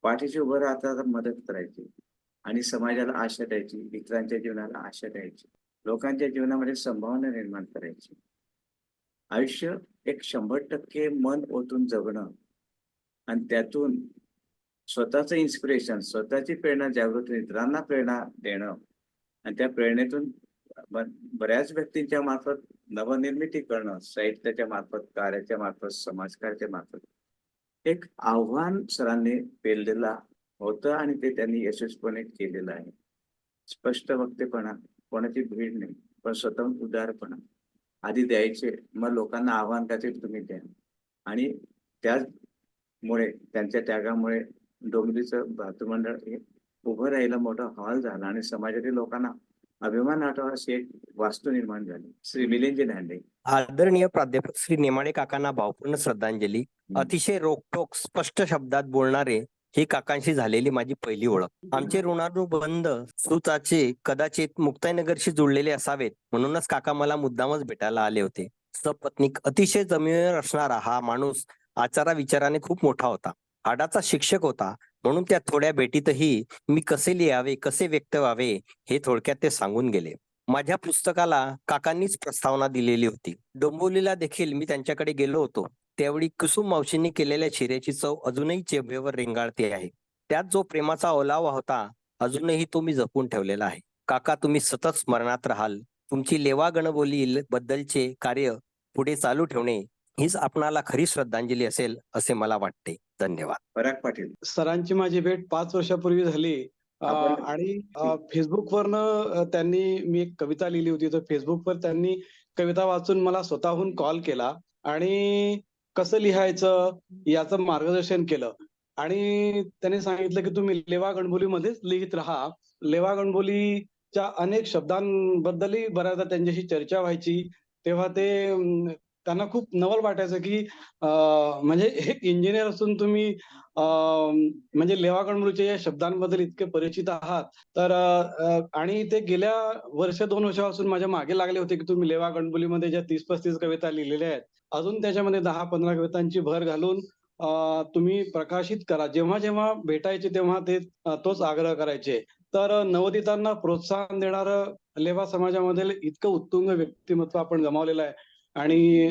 पाठीशी उभं राहता मदत करायची आणि समाजाला आशा द्यायची, इतरांच्या जीवनाला आशा द्यायची, लोकांच्या जीवनामध्ये संभावना निर्माण करायची. आयुष्य एक 100% मन ओतून जगणं आणि त्यातून स्वतःचं इन्स्पिरेशन, स्वतःची प्रेरणा जागृत इतरांना प्रेरणा देणं आणि त्या प्रेरणेतून बऱ्याच व्यक्तींच्या मार्फत नवनिर्मिती करणं, साहित्याच्या मार्फत, कार्याच्या मार्फत, समाजकार्याच्या मार्फत एक आव्हान सरांनी पेललेला होतं आणि ते त्यांनी यशस्वीपणे केलेलं आहे. स्पष्ट वक्तेपणा, कोणाची भीड नाही, पण स्वतःहून उदारपणा आधी द्यायचे, मग लोकांना आव्हान करायचे तुम्ही द्या. आणि त्याचमुळे त्यांच्या त्यागामुळे डोंगरीचं भातृमंडळ हे उभं राहिलं, मोठा हॉल झाला आणि समाजातील लोकांना अभिमान वाटावा अशी एक वास्तू निर्माण झाली. श्री मिलिंदजी दांडे. आदरणीय प्राध्यापक श्री नेमाडे काकांना भावपूर्ण श्रद्धांजली. अतिशय रोखठोक स्पष्ट शब्दात बोलणारे ही काकांशी झालेली माझी पहिली ओळख. आमचे ऋणानुबंध सुताचे कदाचित मुक्ताईनगरशी जुळलेले असावेत, म्हणूनच काका मला मुद्दामच भेटायला आले होते. सपत्नीक अतिशय जमिनीवर असणारा हा माणूस आचारा विचाराने खूप मोठा होता. हाडाचा शिक्षक होता, म्हणून त्या थोड्या भेटीतही मी कसे लिहावे, कसे व्यक्त व्हावे हे थोडक्यात ते सांगून गेले. माझ्या पुस्तकाला काकांनीच प्रस्तावना दिलेली होती. डोंबिवलीला देखील मी त्यांच्याकडे गेलो होतो. त्यावेळी कुसुम मावशींनी केलेल्या शिऱ्याची चव अजूनही जिभेवर रेंगाळते आहे. त्यात जो प्रेमाचा ओलावा होता, अजूनही तो मी जपून ठेवलेला आहे. काका, तुम्ही सतत स्मरणात राहाल. तुमची लेवा गणबोली बद्दलचे कार्य पुढे चालू ठेवणे हीच आपणाला खरी श्रद्धांजली असेल असे मला वाटते. धन्यवाद. पराग पाटील. सरांची माझी भेट 5 वर्षापूर्वी झाली आणि फेसबुकवरनं त्यांनी, मी एक कविता लिहिली होती, तर फेसबुकवर त्यांनी कविता वाचून मला स्वतःहून कॉल केला आणि कसं लिहायचं याचं मार्गदर्शन केलं. आणि त्यांनी सांगितलं की तुम्ही लेवा गणबोलीमध्येच लिहित राहा. लेवा गणबोलीच्या अनेक शब्दांबद्दलही बऱ्याचदा त्यांच्याशी चर्चा व्हायची. तेव्हा ते त्यांना खूप नवल वाटायचं की म्हणजे एक इंजिनियर असून तुम्ही म्हणजे लेवा गणबोलीच्या या शब्दांबद्दल इतके परिचित आहात. तर आणि ते गेल्या 1-2 वर्षापासून माझ्या मागे लागले होते की तुम्ही लेवा गणबोलीमध्ये ज्या 30-35 कविता लिहिलेल्या आहेत, अजून त्याच्यामध्ये 10-15 कवितांची भर घालून तुम्ही प्रकाशित करा. जेव्हा जेव्हा भेटायचे तेव्हा ते तोच आग्रह करायचे. तर नवोदितांना प्रोत्साहन देणारं लेवा समाजामध्ये इतकं उत्तुंग व्यक्तिमत्व आपण गमावलेलं आहे आणि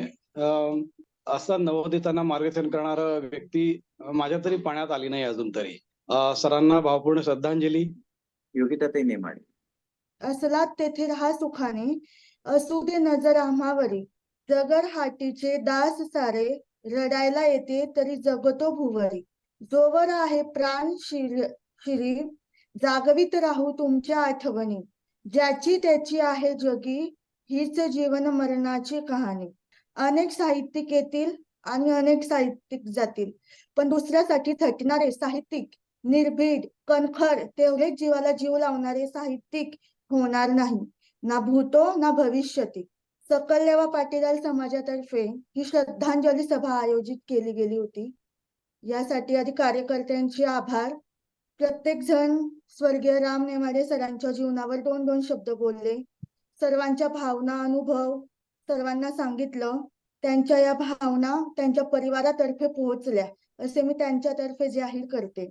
असं नवोदितांना मार्गदर्शन करणारा व्यक्ती माझ्या तरी पाण्यात आली नाही अजून तरी. सरांना भावपूर्ण श्रद्धांजली. योगिताताई नेमाडे. असलात तेथे राहा सुखाने, असू दे नजर आम्हावरी, जगर हाटीचे दास सारे, रडायला येते तरी जगतो भुवरी, जोवर आहे प्राण शिरी, जागवीत राहू तुमच्या आठवणी, ज्याची त्याची आहे जगी, हीच जीवन मरणाची कहाणी. अनेक साहित्यिक येतील आणि अनेक साहित्यिक जातील, पण दुसऱ्यासाठी थटणारे साहित्यिक, निर्भीड, कणखर, तेवढेच जीवाला जीव लावणारे साहित्यिक होणार नाही, ना भूतो ना भविष्यती. सकल लेवा पाटीदार समाजातर्फे ही श्रद्धांजली सभा आयोजित केली गेली होती. यासाठी आधी कार्यकर्त्यांचे आभार. प्रत्येक जण स्वर्गीय राम नेमाडे सरांच्या जीवनावर 2-2 शब्द बोलले. सर्वांच्या भावना, अनुभव सर्वांना सांगितलं. त्यांच्या या भावना त्यांच्या परिवारातर्फे पोहोचल्या असे मी त्यांच्यातर्फे जाहीर करते.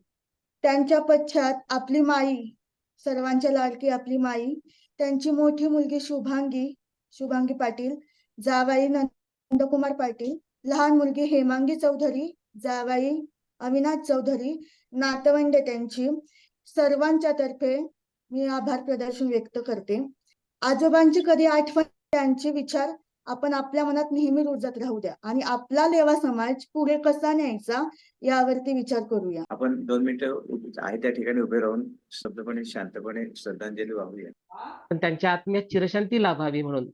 त्यांच्या पश्चात आपली माई, सर्वांच्या लाडकी आपली माई, त्यांची मोठी मुलगी शुभांगी पाटील, जावाई नंदकुमार पाटील, लहान मुलगी हेमांगी चौधरी, जावाई अविनाश चौधरी, नातवंडे त्यांची, सर्वांच्या तर्फे मी आभार प्रदर्शन व्यक्त करते. आजोबांची कधी आठवण, त्यांचे विचार आपण आपल्या मनात नेहमी रुजत राहू द्या आणि आपला लेवा समाज पुढे कसा न्यायचा यावरती विचार करूया. आपण 2 मिनिटं आहे त्या ठिकाणी उभे राहून शब्दपणे, शांतपणे श्रद्धांजली वाहूया. पण त्यांच्या आत्म्यात चिरशांती लाभावी म्हणून.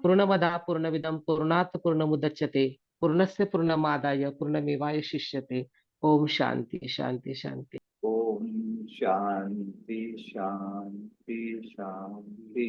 पूर्णमदा पूर्णमिदं पूर्णात् पूर्णमुदच्यते पूर्णस्य पूर्णमादाय पूर्णमेवाय शिष्यते. ओम शांती शांती शांती. ओम शांती शांती शांती.